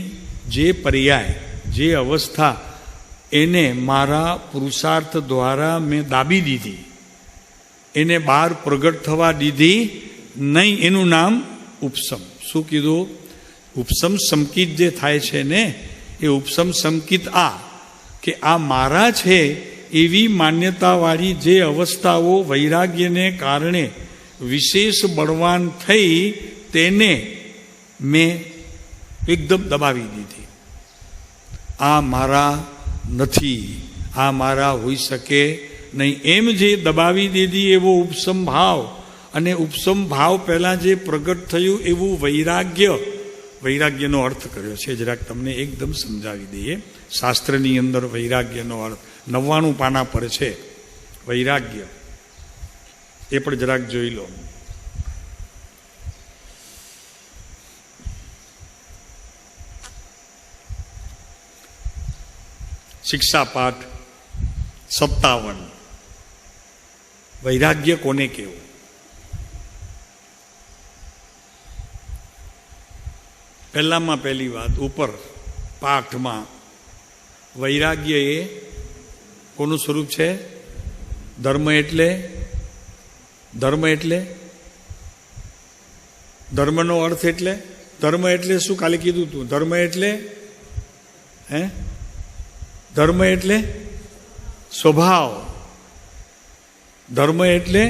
જે પર્યાય, જે અવસ્થા, એને મારા પુરુષાર્થ દ્વારા મેં દાબી દીધી, એને બહાર પ્રગટ થવા દીધી નહીં. એનું નામ ઉપસમ. શું કીધું? ઉપસમ સંકિત જે થાય છે ને, એ ઉપસમ સંકિત આ કે આ મારા છે એવી માન્યતાવાળી જે અવસ્થાઓ વૈરાગ્યને કારણે વિશેષ બળવાન થઈ, તેને મેં એકદમ દબાવી દીધી. આ મારા નથી, આ મારા હોઈ શકે નહીં, એમ જે દબાવી દીધી એવો ઉપસમ ભાવ. અને ઉપસમ ભાવ પહેલાં જે પ્રગટ થયું એવું વૈરાગ્ય, વૈરાગ્યનો અર્થ કર્યો છે, જરાક તમને એકદમ સમજાવી દઈએ. શાસ્ત્રની અંદર વૈરાગ્યનો અર્થ 99 પાના પર છે. વૈરાગ્ય, એ પણ જરાક જોઈ લો. શિક્ષાપાઠ 57. વૈરાગ્ય કોને કહેવું? પહેલામાં પહેલી વાત, ઉપર પાઠમાં વૈરાગ્ય એ કોનું સ્વરૂપ છે? ધર્મ એટલે ધર્મનો અર્થ એટલે ધર્મ એટલે શું? કાલે કીધું તું. ધર્મ એટલે ધર્મ એટલે સ્વભાવ. ધર્મ એટલે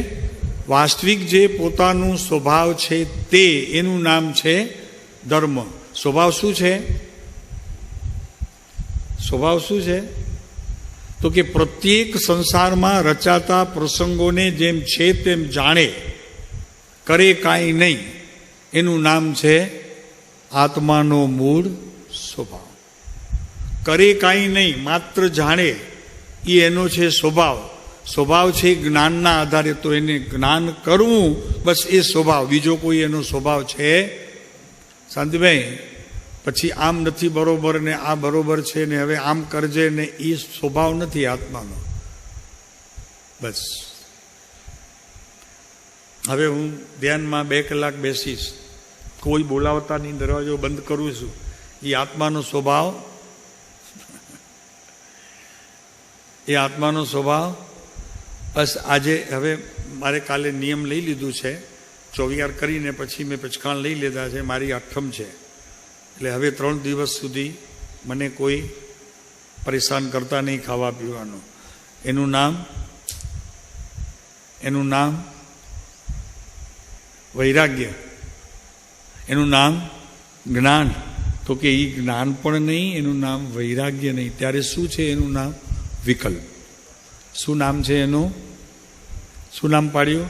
વાસ્તવિક જે પોતાનું સ્વભાવ છે તે, એનું નામ છે ધર્મ. સ્વભાવ શું છે? સ્વભાવ શું છે? તો કે પ્રત્યેક સંસારમાં રચાતા પ્રસંગોને જેમ છે તેમ જાણે, કરે કાંઈ નહીં, એનું નામ છે આત્માનો મૂળ સ્વભાવ. કરે કાંઈ નહીં, માત્ર જાણે, એ એનો છે સ્વભાવ. સ્વભાવ છે જ્ઞાનના આધારે, તો એને જ્ઞાન કરવું, બસ એ સ્વભાવ. બીજો કોઈ એનો સ્વભાવ છે? શાંતિભાઈ, પછી આમ નથી બરોબર ને આ બરોબર છે ને હવે આમ કરજે ને, એ સ્વભાવ નથી આત્માનો. બસ હવે હું ધ્યાનમાં 2 કલાક બેસીશ, કોઈ બોલાવતા નહીં, દરવાજો બંધ કરું છું, એ આત્માનો સ્વભાવ, એ આત્માનો સ્વભાવ. બસ આજે હવે મારે કાલે નિયમ લઈ લીધું છે, ચોવિયાર કરીને પછી મેં પચકાણ લઈ લીધા છે, મારી આઠમ છે, એટલે હવે 3 દિવસ સુધી મને કોઈ પરેશાન કરતા નહીં ખાવા પીવાનું. એનું નામ વૈરાગ્ય, એનું નામ જ્ઞાન. તો કે એ જ્ઞાન પણ નહીં, એનું નામ વૈરાગ્ય નહીં. ત્યારે શું છે એનું નામ? વિકલ્પ. શું નામ છે એનું? શું નામ પાડ્યું?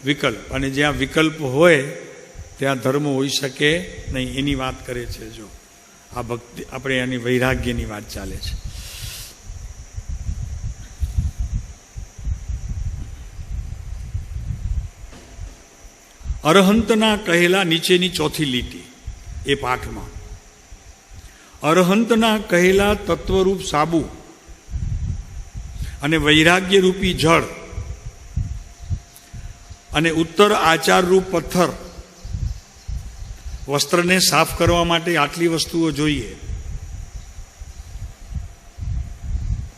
વિકલ્પ. અને જ્યાં વિકલ્પ હોય ત્યાં ધર્મ હોઈ શકે નહીં, એની વાત કરે છે. જો આ ભક્તિ, આપણે એની વૈરાગ્યની વાત ચાલે છે. અરહંતના કહેલા, નીચેની ચોથી લીટી એ પાઠમાં, અરહંતના કહેલા તત્વરૂપ સાબુ અને વૈરાગ્ય રૂપી જળ અને ઉત્તર આચાર રૂપ પથ્થર, વસ્ત્રને સાફ કરવા માટે આટલી વસ્તુઓ જોઈએ.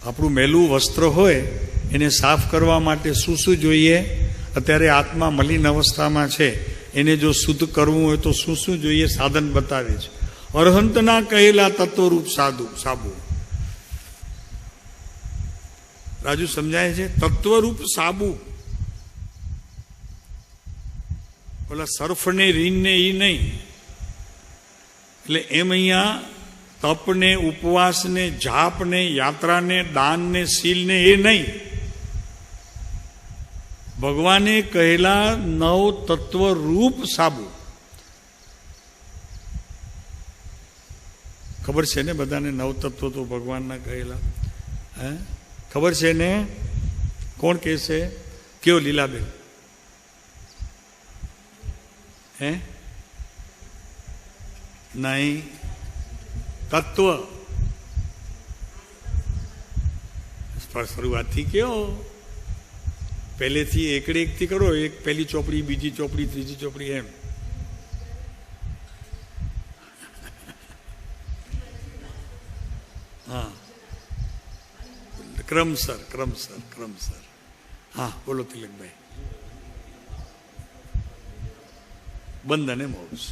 આપણું મેલું વસ્ત્ર હોય એને સાફ કરવા માટે શું શું જોઈએ? અત્યારે આત્મા મલિન અવસ્થામાં છે, એને જો શુદ્ધ કરવું હોય તો શું શું જોઈએ? સાધન બતાવે છે. અરહંતના કહેલા તત્વરૂપ સાબુ. રાજુ સમજાય છે? તત્વરૂપ સાબુ, ઓલા સર્ફ ને રીન ને ઈ નહીં. એટલે એમ અહીંયા તપને, ઉપવાસને, જાપને, યાત્રાને, દાનને, શીલને એ નહીં. ભગવાને કહેલા 9 તત્વ રૂપ સાબુ. ખબર છે ને બધાને 9 તત્વો તો ભગવાનના કહેલા? ખબર છે ને? કોણ કહે છે? કયો લીલાબેન? નહીં, તત્વ. શરૂઆતથી કયો, પહેલેથી એકડે એકથી કરો. એક પહેલી ચોપડી, બીજી ચોપડી, ત્રીજી ચોપડી, એમ. હા, ક્રમસર. હા, બોલો તિલકભાઈ. બંધ અને મોક્ષ.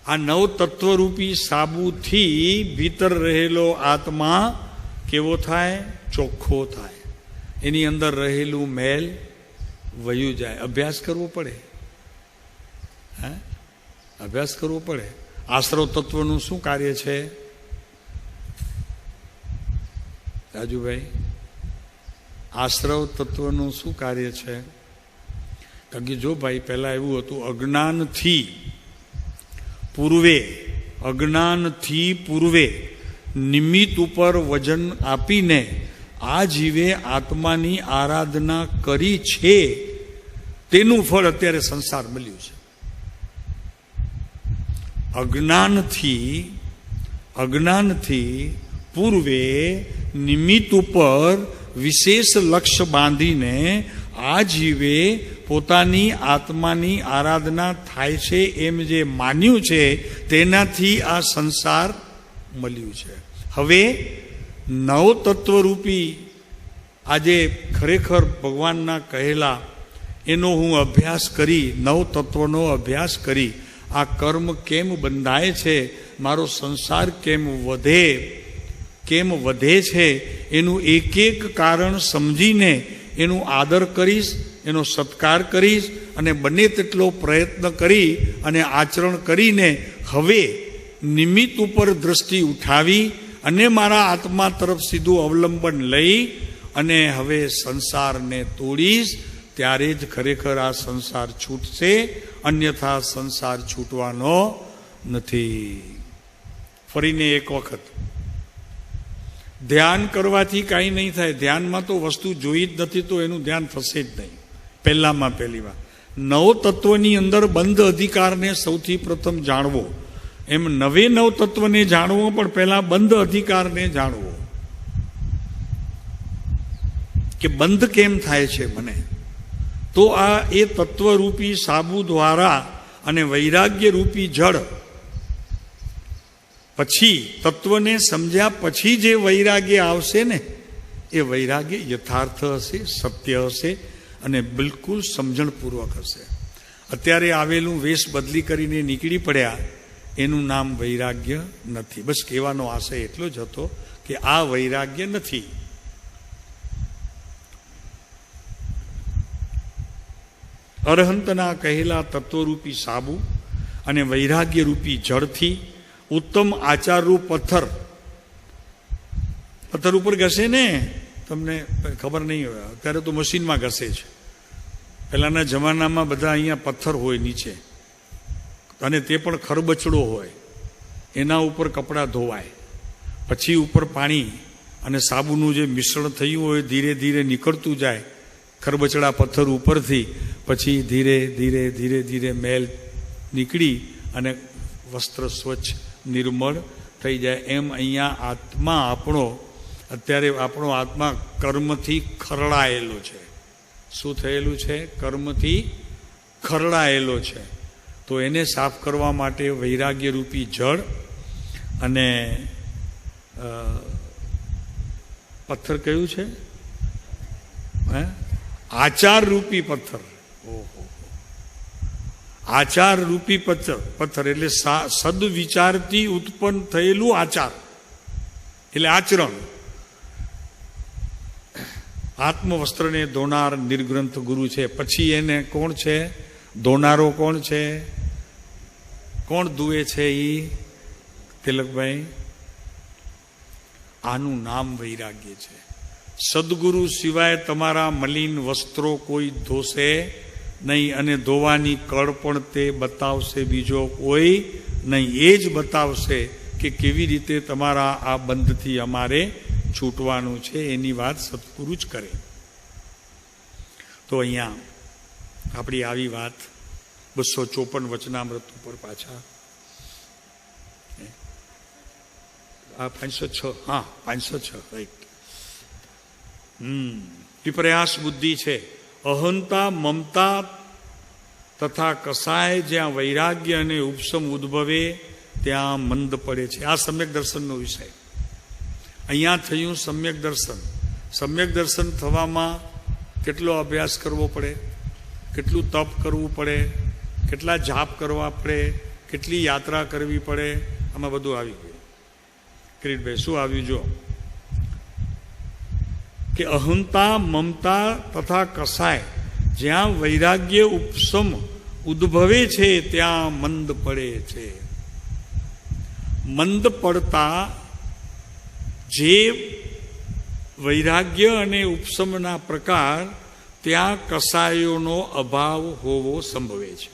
આ 9 તત્વરૂપી સાબુથી ભીતર રહેલો આત્મા કેવો થાય? ચોખ્ખો થાય. એની અંદર રહેલું મેલ વયું જાય. અભ્યાસ કરવો પડે. અભ્યાસ કરવો પડે. આશ્રવ તત્વનું શું કાર્ય છે રાજુભાઈ? આશ્રવ તત્વનું શું કાર્ય છે? કારણ કે જો ભાઈ પહેલા એવું હતું, અજ્ઞાનથી પૂર્વે નિમિત્ત ઉપર વજન આપીને આ જીવે આત્માની આરાધના કરી છે તેનું ફળ અત્યારે સંસાર મળ્યું છે. અજ્ઞાનથી પૂર્વે નિમિત્ત ઉપર વિશેષ લક્ષ્ય બાંધીને આ જીવે પોતાની આત્માની આરાધના થાય છે એમ જે માન્યું છે તેનાથી આ સંસાર મળ્યું છે. હવે નવ તત્વરૂપી આજે ખરેખર ભગવાનના કહેલા એનો હું અભ્યાસ કરી, નવ તત્વનો અભ્યાસ કરી, આ કર્મ કેમ બંધાય છે, મારો સંસાર કેમ વધે છે, એનું એક એક કારણ સમજીને એનું આદર કરીશ, એનો સત્કાર કરીશ અને બને તેટલો પ્રયત્ન કરી અને આચરણ કરીને હવે નિમિત્ત ઉપર દ્રષ્ટિ ઉઠાવી અને મારા આત્મા તરફ સીધું અવલંબન લઈ અને હવે સંસારને તોડીશ. ત્યારે જ ખરેખર આ સંસાર છૂટશે, અન્યથા સંસાર છૂટવાનો નથી. ફરીને એક વખત, ધ્યાન કરવાથી કાંઈ નહીં થાય. ધ્યાનમાં તો વસ્તુ જોઈ જ નથી તો એનું ધ્યાન થશે જ નહીં. પહેલી વાત, નવ તત્વની અંદર બંધ અધિકારને સૌથી પ્રથમ જાણવો. એમ નવે નવ તત્વને જાણવો, પણ પહેલા બંધ અધિકારને જાણવો કે બંધ કેમ થાય છે મને. તો આ એ તત્વરૂપી સાબુ દ્વારા અને વૈરાગ્ય રૂપી જળ, પછી તત્વને સમજ્યા પછી જે વૈરાગ્ય આવશે ને એ વૈરાગ્ય યથાર્થ હશે, સત્ય હશે અને બિલકુલ સમજણપૂર્વક હશે. અત્યારે આવેલું વેશ બદલી કરીને નીકળી પડ્યા એનું નામ વૈરાગ્ય નથી. બસ કહેવાનો આશય એટલો જ હતો કે આ વૈરાગ્ય નથી. અરહંતના કહેલા તત્વરૂપી સાબુ અને વૈરાગ્ય રૂપી જળથી ઉત્તમ આચારરૂપ પથ્થર ઉપર ઘસે ને, તમને ખબર નહીં હોય, અત્યારે તો મશીનમાં ઘસે છે. પહેલાના જમાનામાં બધા અહીંયા પથ્થર હોય નીચે, અને તે પણ ખરબચડો હોય, એના ઉપર કપડાં ધોવાય, પછી ઉપર પાણી અને સાબુનું જે મિશ્રણ થયું હોય ધીરે ધીરે નીકળતું જાય ખરબચડા પથ્થર ઉપરથી, પછી ધીરે ધીરે ધીરે ધીરે મેલ નીકળી અને વસ્ત્ર સ્વચ્છ નિર્મળ થઈ જાય. એમ અહીંયા આત્મા અત્યારે આપણો આત્મા કર્મથી ખરડાયેલો છે. શું થયેલું છે? કર્મથી ખરડાયેલો છે. તો એને સાફ કરવા માટે વૈરાગ્ય રૂપી જળ અને પથ્થર કયું છે? આચાર રૂપી પથ્થર. ઓહો, આચાર રૂપી પથ્થર એટલે સદવિચારથી ઉત્પન્ન થયેલું આચાર એટલે આચરણ. આત્મવસ્ત્રને ધોનાર નિર્ગ્રંથ ગુરુ છે. પછી એને કોણ છે ધોનારો? કોણ છે? કોણ ધુએ છે? ઈ તિલકભાઈ, આનું નામ વૈરાગ્ય છે. સદગુરુ સિવાય તમારા મલિન વસ્ત્રો કોઈ ધોશે નહીં, અને ધોવાની કળ પણ તે બતાવશે, બીજો કોઈ નહીં. એ જ બતાવશે કે કેવી રીતે તમારા આ બંધથી અમારે છૂટવાનું છે. એની વાત સદગુરુ જ કરે. તો અહીંયા આપણી આવી વાત 254 વચનામૃત ઉપર પાછા, આ 506, હા 506, રાઈટ. વિપ્રયાસ બુદ્ધિ છે. અહંતા, મમતા તથા કસાય જ્યાં વૈરાગ્ય અને ઉપશમ ઉદ્ભવે ત્યાં મંદ પડે છે. આ સમ્યક દર્શનનો વિષય. અહીંયા થયું સમ્યક દર્શન. સમ્યક દર્શન થવામાં કેટલો અભ્યાસ કરવો પડે, કેટલું તપ કરવું પડે, કેટલા જાપ કરવા પડે, કેટલી યાત્રા કરવી પડે, આમાં બધું આવી ગયું. કિરીટભાઈ શું આવ્યું? જો કે અહંતા, મમતા તથા કસાય જ્યાં વૈરાગ્ય ઉપશમ ઉદ્ભવે છે ત્યાં મંદ પડે છે. મંદ પડતા જે વૈરાગ્ય અને ઉપશમના પ્રકાર, ત્યાં કસાયોનો અભાવ હોવો સંભવે છે.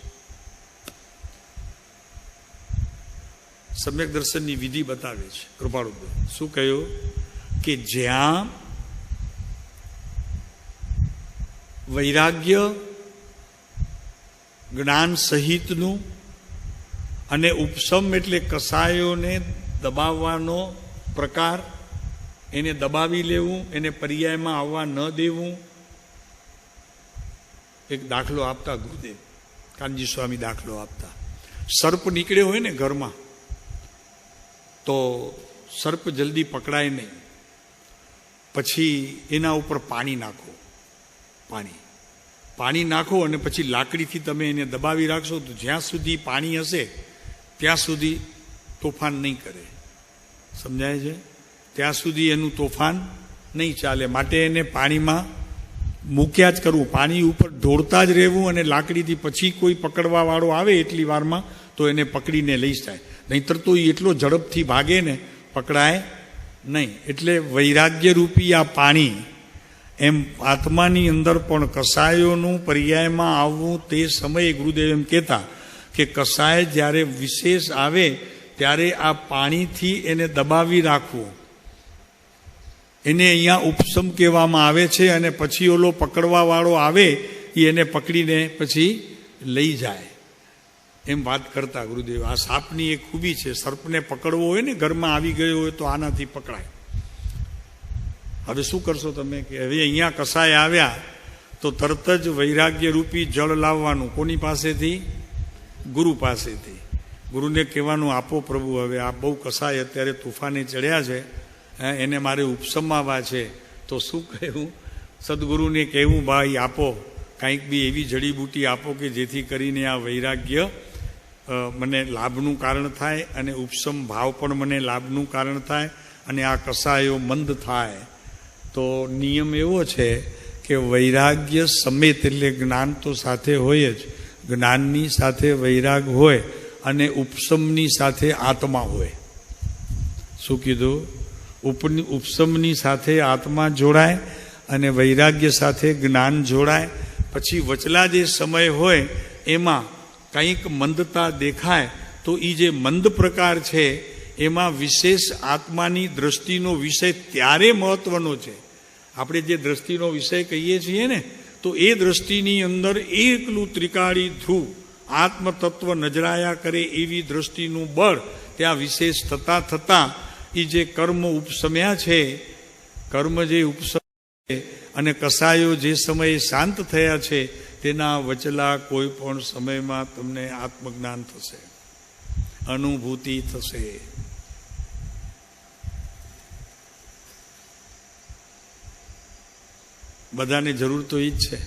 સમ્યક દર્શનની વિધિ બતાવે છે કૃપાળુદેવ. શું કહ્યું કે જ્યાં વૈરાગ્ય જ્ઞાન સહિતનું અને ઉપસમ એટલે કસાયોને દબાવવાનો પ્રકાર, એને દબાવી લેવું, એને પર્યાયમાં આવવા ન દેવું. એક દાખલો આપતા ગુરુદેવ કાનજી સ્વામી દાખલો આપતા. સર્પ નીકળ્યો હોય ને ઘરમાં, તો સર્પ જલ્દી પકડાય નહીં. પછી એના ઉપર પાણી નાખો, પાણી નાખો અને પછી લાકડીથી તમે એને દબાવી રાખશો તો જ્યાં સુધી પાણી હશે ત્યાં સુધી તોફાન નહીં કરે. સમજાય છે? ત્યાં સુધી એનું તોફાન નહીં ચાલે. માટે એને પાણીમાં મૂક્યા જ કરવું, પાણી ઉપર ઢોળતા જ રહેવું, અને લાકડીથી પછી કોઈ પકડવા વાળો આવે એટલી વારમાં તો એને પકડીને લઈ જાય. નહીંતર તો એ એટલો ઝડપથી ભાગે ને પકડાય નહીં. એટલે વૈરાગ્ય રૂપી આ પાણી, એમ આત્માની અંદર પણ કસાયોનું પર્યાયમાં આવવું. તે સમયે ગુરુદેવ એમ કહેતા કે કસાય જ્યારે વિશેષ આવે ત્યારે આ પાણીથી એને દબાવી રાખવું, એને અહીંયા ઉપસમ કહેવામાં આવે છે. અને પછી ઓલો પકડવા વાળો આવે એ એને પકડીને પછી લઈ જાય, એમ વાત કરતા ગુરુદેવ. આ સાપની એક ખૂબી છે, સર્પને પકડવો હોય ને ઘરમાં આવી ગયો હોય તો આનાથી પકડાય. હવે શું કરશો તમે કે હવે અહીંયા કસાય આવ્યા તો તરત જ વૈરાગ્ય રૂપી જળ લાવવાનું. કોની પાસેથી? ગુરુ પાસેથી. ગુરુને કહેવાનું, આપો પ્રભુ, હવે આ બહુ કસાય અત્યારે તોફાને ચડ્યા છે, એને મારે ઉપસમાવા છે. તો શું કહેવું? સદગુરુને કહેવું, ભાઈ આપો, કાંઈક બી એવી જડીબૂટી આપો કે જેથી કરીને આ વૈરાગ્ય મને લાભનું કારણ થાય, અને ઉપસમ ભાવ પણ મને લાભનું કારણ થાય, અને આ કસાયો મંદ થાય. તો નિયમ એવો છે કે વૈરાગ્ય સમેત, એટલે જ્ઞાન તો સાથે હોય જ, જ્ઞાનની સાથે વૈરાગ હોય, અને ઉપસમની સાથે આત્મા હોય. શું કીધું? ઉપસમની સાથે આત્મા જોડાય અને વૈરાગ્ય સાથે જ્ઞાન જોડાય. પછી વચલા જે સમય હોય એમાં કંઈક મંદતા દેખાય તો એ જે મંદ પ્રકાર છે એમાં વિશેષ આત્માની દ્રષ્ટિનો વિષય ત્યારે મહત્વનો છે. આપણે જે દ્રષ્ટિનો વિષય કહીએ છીએ ને, તો એ દ્રષ્ટિની અંદર એકલું ત્રિકાળી ધ્રુવ આત્મતત્વ નજરાયા કરે એવી દ્રષ્ટિનું બળ ત્યાં વિશેષ થતાં થતાં એ જે કર્મ ઉપસમ્યા છે, કર્મ જે ઉપસમ અને કસાયો જે સમયે શાંત થયા છે, તેના વચલા કોઈ પણ સમયમાં તમને આત્મજ્ઞાન થશે, અનુભૂતિ થશે. બધાને જરૂર તો એ જ છે,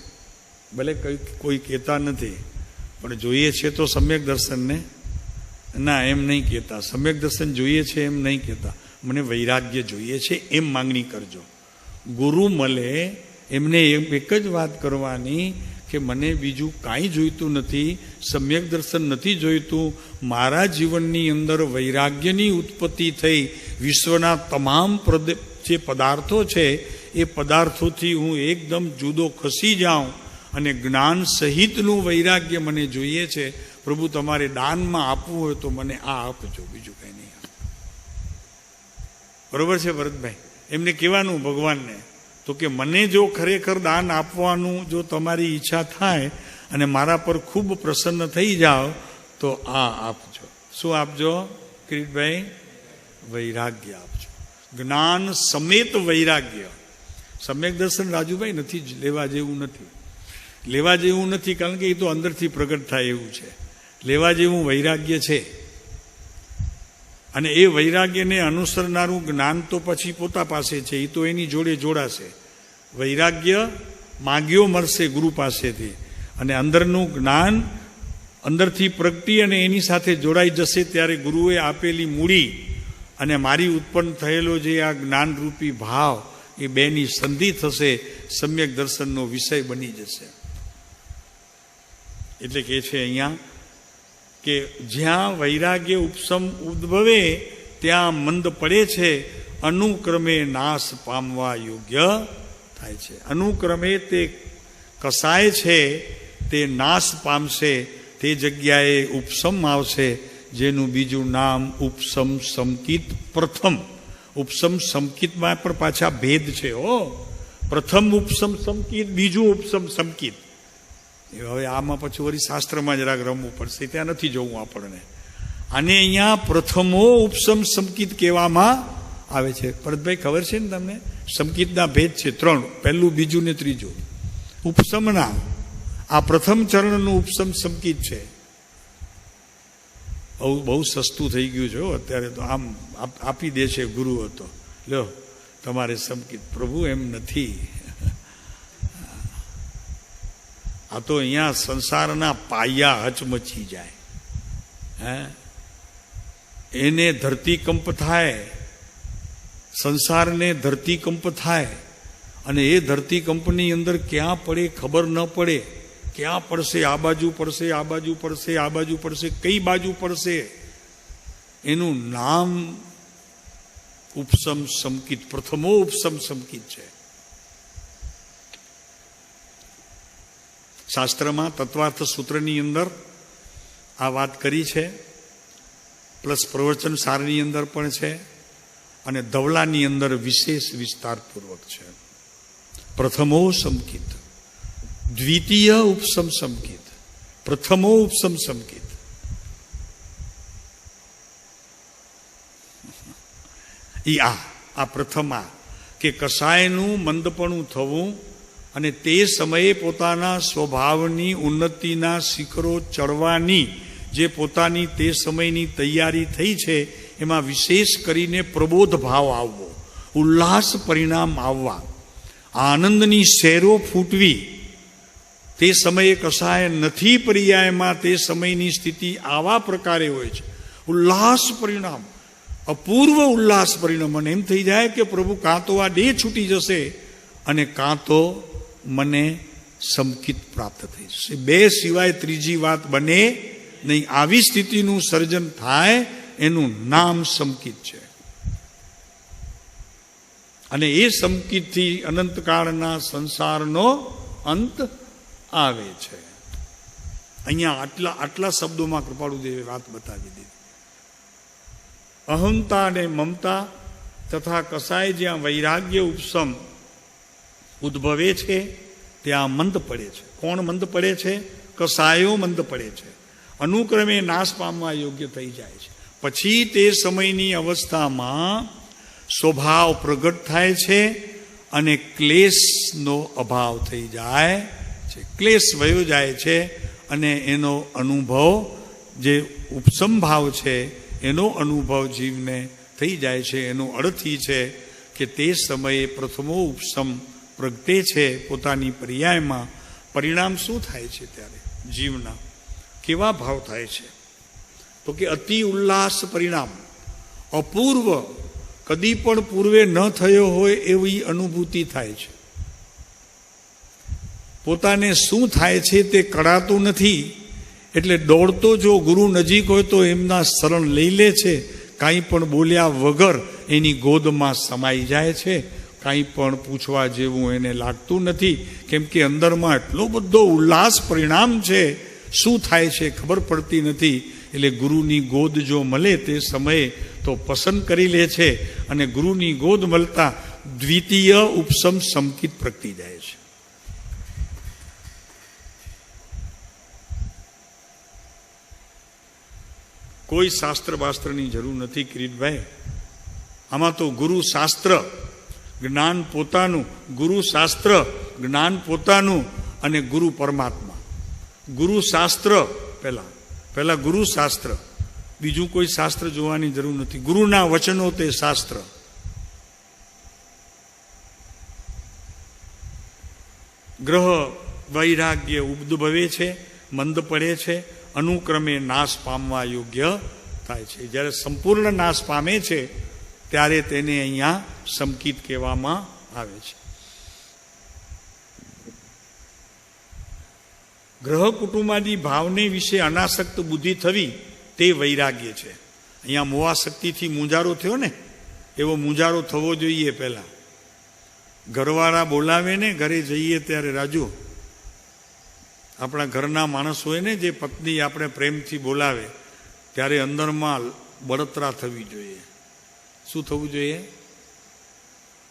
ભલે કોઈ કહેતા નથી, પણ જોઈએ છે તો સમ્યક દર્શનને. ના, એમ નહીં કહેતા. સમ્યક દર્શન જોઈએ છે એમ નહીં કહેતા, મને વૈરાગ્ય જોઈએ છે એમ માંગણી કરજો. ગુરુ મળે એમને એક જ વાત કરવાની કે મને બીજું કાંઈ જોઈતું નથી, સમ્યક દર્શન નથી જોઈતું. મારા જીવનની અંદર વૈરાગ્યની ઉત્પત્તિ થઈ, વિશ્વના તમામ જે પદાર્થો છે એ પદાર્થોથી હું એકદમ જુદો ખસી જાઉં, અને જ્ઞાન સહિતનું વૈરાગ્ય મને જોઈએ છે. પ્રભુ, તમારે દાનમાં આપવું હોય તો મને આ આપજો, બીજું કંઈ નહીં. બરોબર છે ભરતભાઈ? એમને કહેવાનું ભગવાનને તો કે મને જો ખરેખર દાન આપવાનું જો તમારી ઈચ્છા થાય અને મારા પર ખૂબ પ્રસન્ન થઈ જાઓ તો આ આપજો. શું આપજો કિરીટભાઈ? વૈરાગ્ય આપજો, જ્ઞાન સમેત વૈરાગ્ય. સમ્યક દર્શન રાજુભાઈ નથી જ, લેવા જેવું નથી. લેવા જેવું નથી કારણ કે એ તો અંદરથી પ્રગટ થાય એવું છે. લેવા જેવું વૈરાગ્ય છે, અને એ વૈરાગ્યને અનુસરનારું જ્ઞાન તો પછી પોતા પાસે છે, એ તો એની જોડે જોડાશે. વૈરાગ્ય માગ્યો મળશે ગુરુ પાસેથી, અને અંદરનું જ્ઞાન અંદરથી પ્રગટી અને એની સાથે જોડાઈ જશે. ત્યારે ગુરુએ આપેલી મૂડી અને મારી ઉત્પન્ન થયેલો જે આ જ્ઞાનરૂપી ભાવ, એ બેની સંધિ થશે, સમ્યક દર્શનનો વિષય બની જશે. એટલે કે છે અહીંયા કે જ્યાં વૈરાગ્ય ઉપસમ ઉદ્ભવે ત્યાં મંદ પડે છે, અનુક્રમે નાશ પામવા યોગ્ય થાય છે. અનુક્રમે તે કસાય છે તે નાશ પામશે, તે જગ્યાએ ઉપસમ આવશે જેનું બીજું નામ ઉપસમ સમકિત પ્રથમ. ઉપસમ સમકિતમાં પણ પાછા ભેદ છે. પ્રથમ ઉપસમ સમકિત, બીજું ઉપસમ સમકિત. હવે આમાં પછી વળી શાસ્ત્રમાં જરાક રમવું પડશે, ત્યાં નથી જોવું આપણને. આને અહીંયા પ્રથમો ઉપસમ સમકિત કહેવામાં આવે છે. ભરતભાઈ ખબર છે ને તમને? સમકિતના ભેદ છે 3, પહેલું, બીજું ને ત્રીજું. ઉપસમના આ પ્રથમ ચરણનું ઉપસમ સમકિત છે. બહુ સસ્તું થઈ ગયું છે અત્યારે તો. આમ આપી દે છે ગુરુ હતો, લ્યો તમારે સમકિત. પ્રભુ એમ નથી. આ તો અહીંયા સંસારના પાયા હચમચી જાય. એને ધરતીકંપ થાય, સંસારને ધરતીકંપ થાય, અને એ ધરતીકંપની અંદર ક્યાં પડે ખબર ન પડે. ક્યાં પડશે? આ બાજુ પડશે, આ બાજુ પડશે, આ બાજુ પડશે, કઈ બાજુ પડશે? એનું નામ ઉપસમ સમકિત, પ્રથમો ઉપસમ સમકિત છે. શાસ્ત્રમાં તત્વાર્થ સૂત્રની અંદર આ વાત કરી છે, પ્લસ પ્રવચન સારની અંદર પણ છે, અને ધવલાની અંદર વિશેષ વિસ્તારપૂર્વક છે. પ્રથમો સમકિત, દ્વિતીય ઉપસમ સમકિત, પ્રથમો ઉપસમ સમકિત. આ પ્રથમા કે કસાયનું મંદપણું થવું અને તે સમયે પોતાના સ્વભાવની ઉન્નતિના શિખરો ચડવાની જે પોતાની તે સમયની તૈયારી થઈ છે, એમાં વિશેષ કરીને પ્રબોધ ભાવ આવવો, ઉલ્લાસ પરિણામ આવવા, આનંદની શેરો ફૂટવી. તે સમયે કસાય નથી પર્યાયમાં તે સમયની સ્થિતિ આવા પ્રકારે હોય છે. ઉલ્લાસ પરિણામ, અપૂર્વ ઉલ્લાસ પરિણામ. અને એમ થઈ જાય કે પ્રભુ કાં તો આ દેહ છૂટી જશે અને કાં તો મને સમકિત પ્રાપ્ત થઈ જશે. બે સિવાય ત્રીજી વાત બને નહીં. આવી સ્થિતિનું સર્જન થાય એનું નામ સમકિત છે. અને એ સમકિતથી અનંતકાળના સંસારનો અંત આવે છે. અહીંયા આટલા શબ્દોમાં કૃપાળુદેવે વાત બતાવી દીધી. અહંતા અને મમતા તથા કસાય જ્યાં વૈરાગ્ય ઉપસમ ઉદ્ભવે છે ત્યાં મંદ પડે છે. કોણ મંદ પડે છે? કસાયો મંદ પડે છે. અનુક્રમે નાશ પામવા યોગ્ય થઈ જાય છે. પછી તે સમયની અવસ્થામાં સ્વભાવ પ્રગટ થાય છે અને ક્લેશનો અભાવ થઈ જાય છે. ક્લેશ વયો જાય છે અને એનો અનુભવ જે ઉપસમ ભાવ છે એનો અનુભવ જીવને થઈ જાય છે. એનો અર્થ એ છે કે તે સમયે પ્રથમો ઉપસમ પ્રગટે છે પોતાની પર્યાયમાં. પરિણામ શું થાય છે ત્યારે જીવના? કેવા ભાવ થાય છે? તો કે અતિ ઉલ્લાસ પરિણામ, અપૂર્વ, કદી પણ પૂર્વે ન થયો હોય એવી અનુભૂતિ થાય છે. પોતાને શું થાય છે તે કળાતું નથી, એટલે દોડતો જો ગુરુ નજીક હોય તો એમના શરણ લઈ લે છે. કાંઈ પણ બોલ્યા વગર એની ગોદમાં સમાઈ જાય છે. કાંઈ પણ પૂછવા જેવું એને લાગતું નથી, કેમ કે અંદરમાં એટલો બધો ઉલ્લાસ પરિણામ છે. શું થાય છે ખબર પડતી નથી. એટલે ગુરુની ગોદ જો મળે તે સમયે તો પસંદ કરી લે છે, અને ગુરુની ગોદ મળતા દ્વિતીય ઉપસમ સમકિત પ્રગટી જાય છે. કોઈ શાસ્ત્ર બાસ્ત્રની જરૂર નથી કિરીટભાઈ. આમાં તો ગુરુ શાસ્ત્ર, જ્ઞાન પોતાનું, ગુરુ શાસ્ત્ર, જ્ઞાન પોતાનું, અને ગુરુ પરમાત્મા. ગુરુ શાસ્ત્ર પહેલા ગુરુ શાસ્ત્ર, બીજું કોઈ શાસ્ત્ર જોવાની જરૂર નથી. ગુરુના વચનો તે શાસ્ત્ર. ગ્રહ વૈરાગ્ય ઉદ્ભવે છે, મંદ પડે છે, અનુક્રમે નાશ પામવા યોગ્ય થાય છે. જ્યારે સંપૂર્ણ નાશ પામે છે ત્યારે તેને અહીંયા સમકિત કહેવામાં આવે છે. ગ્રહ કુટુંબાદી ભાવને વિશે અનાસક્ત બુદ્ધિ થવી તે વૈરાગ્ય છે. અહીંયા મોહાશક્તિથી મૂંઝારો થયો ને, એવો મૂંઝારો થવો જોઈએ. પહેલા ઘરવાળા બોલાવે ને, ઘરે જઈએ ત્યારે રાજુ, આપણા ઘરના માણસ હોય ને જે પત્ની આપણે પ્રેમથી બોલાવે, ત્યારે અંદરમાં બળતરા થવી જોઈએ. શું થવું જોઈએ?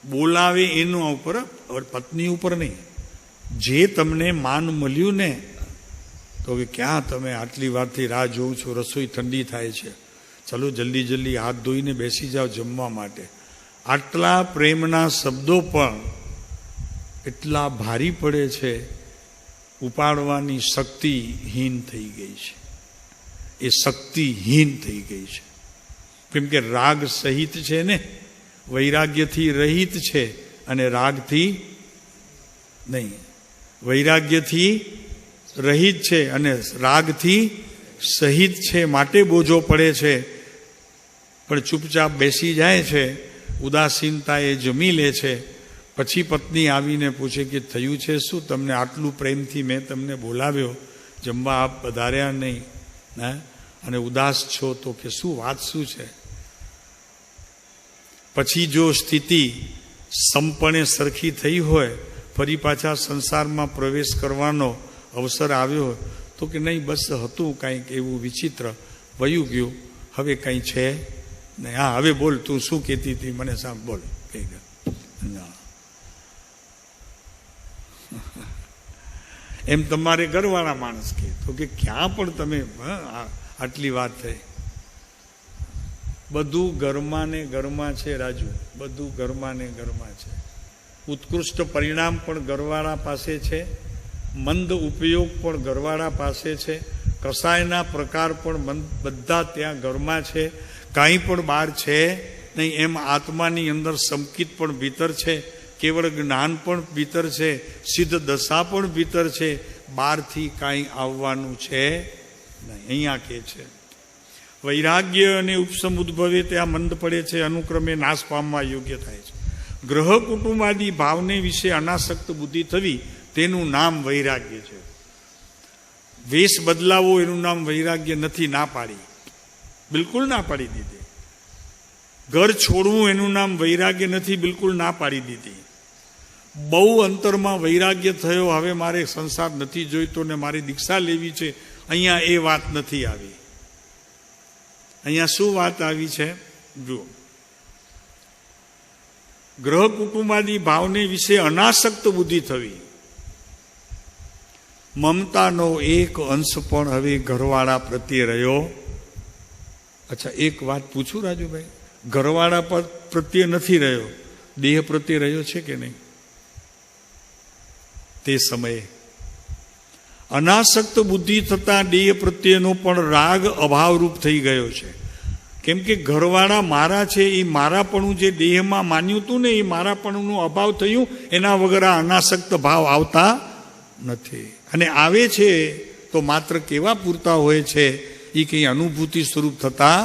બોલાવે એનું ઉપર, પત્ની ઉપર નહીં. જે તમને માન મળ્યું ને, તો કે ક્યાં તમે આટલી વારથી રાહ જોઉં છું, રસોઈ ઠંડી થાય છે, ચલો જલ્દી જલ્દી હાથ ધોઈને બેસી જાઓ જમવા માટે. આટલા પ્રેમના શબ્દો પણ એટલા ભારી પડે છે, ઉપાડવાની શક્તિહીન થઈ ગઈ છે. એ શક્તિહીન થઈ ગઈ છે. કેમ કે રાગ સહિત છે ને, વૈરાગ્યથી રહિત છે અને રાગથી નહીં. વૈરાગ્યથી રહિત છે અને રાગથી સહિત છે, માટે બોજો પડે છે. પણ ચૂપચાપ બેસી જાય છે, ઉદાસીનતા એ જમી લે છે. પછી પત્ની આવીને પૂછે કે થયું છે શું? તમને આટલું પ્રેમથી મેં તમને બોલાવ્યો, જમવા આપ પધાર્યા નહીં, હા, અને ઉદાસ છો, તો કે શું વાત શું છે? પછી જો સ્થિતિ સંપણે સરખી થઈ હોય, ફરી પાછા સંસારમાં પ્રવેશ કરવાનો અવસર આવ્યો હોય, તો કે નહીં, બસ હતું કાંઈક એવું વિચિત્ર, વયું ગયું, હવે કંઈ છે નહીં. હા, હવે બોલ, તું શું કહેતી હતી, મને સાંભ બોલ. કહી ગયો એમ તમારે ઘરવાળા માણસ કહે તો કે ક્યાં પણ તમે આટલી વાત થઈ. બધું ઘરમાં ને ઘરમાં છે રાજુ, બધું ઘરમાં ને ઘરમાં છે. ઉત્કૃષ્ટ પરિણામ પણ ઘરવાળા પાસે છે, મંદ ઉપયોગ પણ ઘરવાળા પાસે છે, કસાયના પ્રકાર પણ બધા ત્યાં ઘરમાં છે. કાંઈ પણ બહાર છે નહીં. એમ આત્માની અંદર સંકિત પણ ભીતર છે, કેવળ જ્ઞાન પણ ભીતર છે, સિદ્ધ દશા પણ ભીતર છે. બહારથી કાંઈ આવવાનું છે નહીં. અહીંયા કે છે વૈરાગ્ય અને ઉપસમ ઉદ્ભવે ત્યાં મંદ પડે છે, અનુક્રમે નાશ પામવા યોગ્ય થાય છે. ગ્રહ કુટુંબાદી ભાવને વિશે અનાસક્ત બુદ્ધિ થવી, તેનું નામ વૈરાગ્ય છે. વેશ બદલાવો એનું નામ વૈરાગ્ય નથી, ના પાડી, બિલકુલ ના પાડી દીધી. ઘર છોડવું એનું નામ વૈરાગ્ય નથી, બિલકુલ ના પાડી દીધી. બહુ અંતરમાં વૈરાગ્ય થયો, હવે મારે સંસાર નથી જોઈતો ને મારી દીક્ષા લેવી છે, અહીંયા એ વાત નથી આવી. અહીંયા શું વાત આવી છે જુઓ. ગ્રહ કુટુંબાદી ભાવને વિશે અનાસક્ત બુદ્ધિ થવી. મમતાનો એક અંશ પણ હવે ઘરવાળા પ્રત્યે રહ્યો. અચ્છા, એક વાત પૂછું રાજુભાઈ, ઘરવાળા પ્રત્યે નથી રહ્યો, દેહ પ્રત્યે રહ્યો છે કે નહીં? તે સમયે અનાસક્ત બુદ્ધિ થતા દેહ પ્રત્યેનો પણ રાગ અભાવરૂપ થઈ ગયો છે. કેમ કે ઘરવાળા મારા છે, એ મારાપણું જે દેહમાં માન્યું હતું ને, એ મારાપણુંનો અભાવ થયું. એના વગર આ અનાસક્ત ભાવ આવતા નથી. અને આવે છે તો માત્ર કેવા પૂરતા હોય છે, એ કંઈ અનુભૂતિ સ્વરૂપ થતા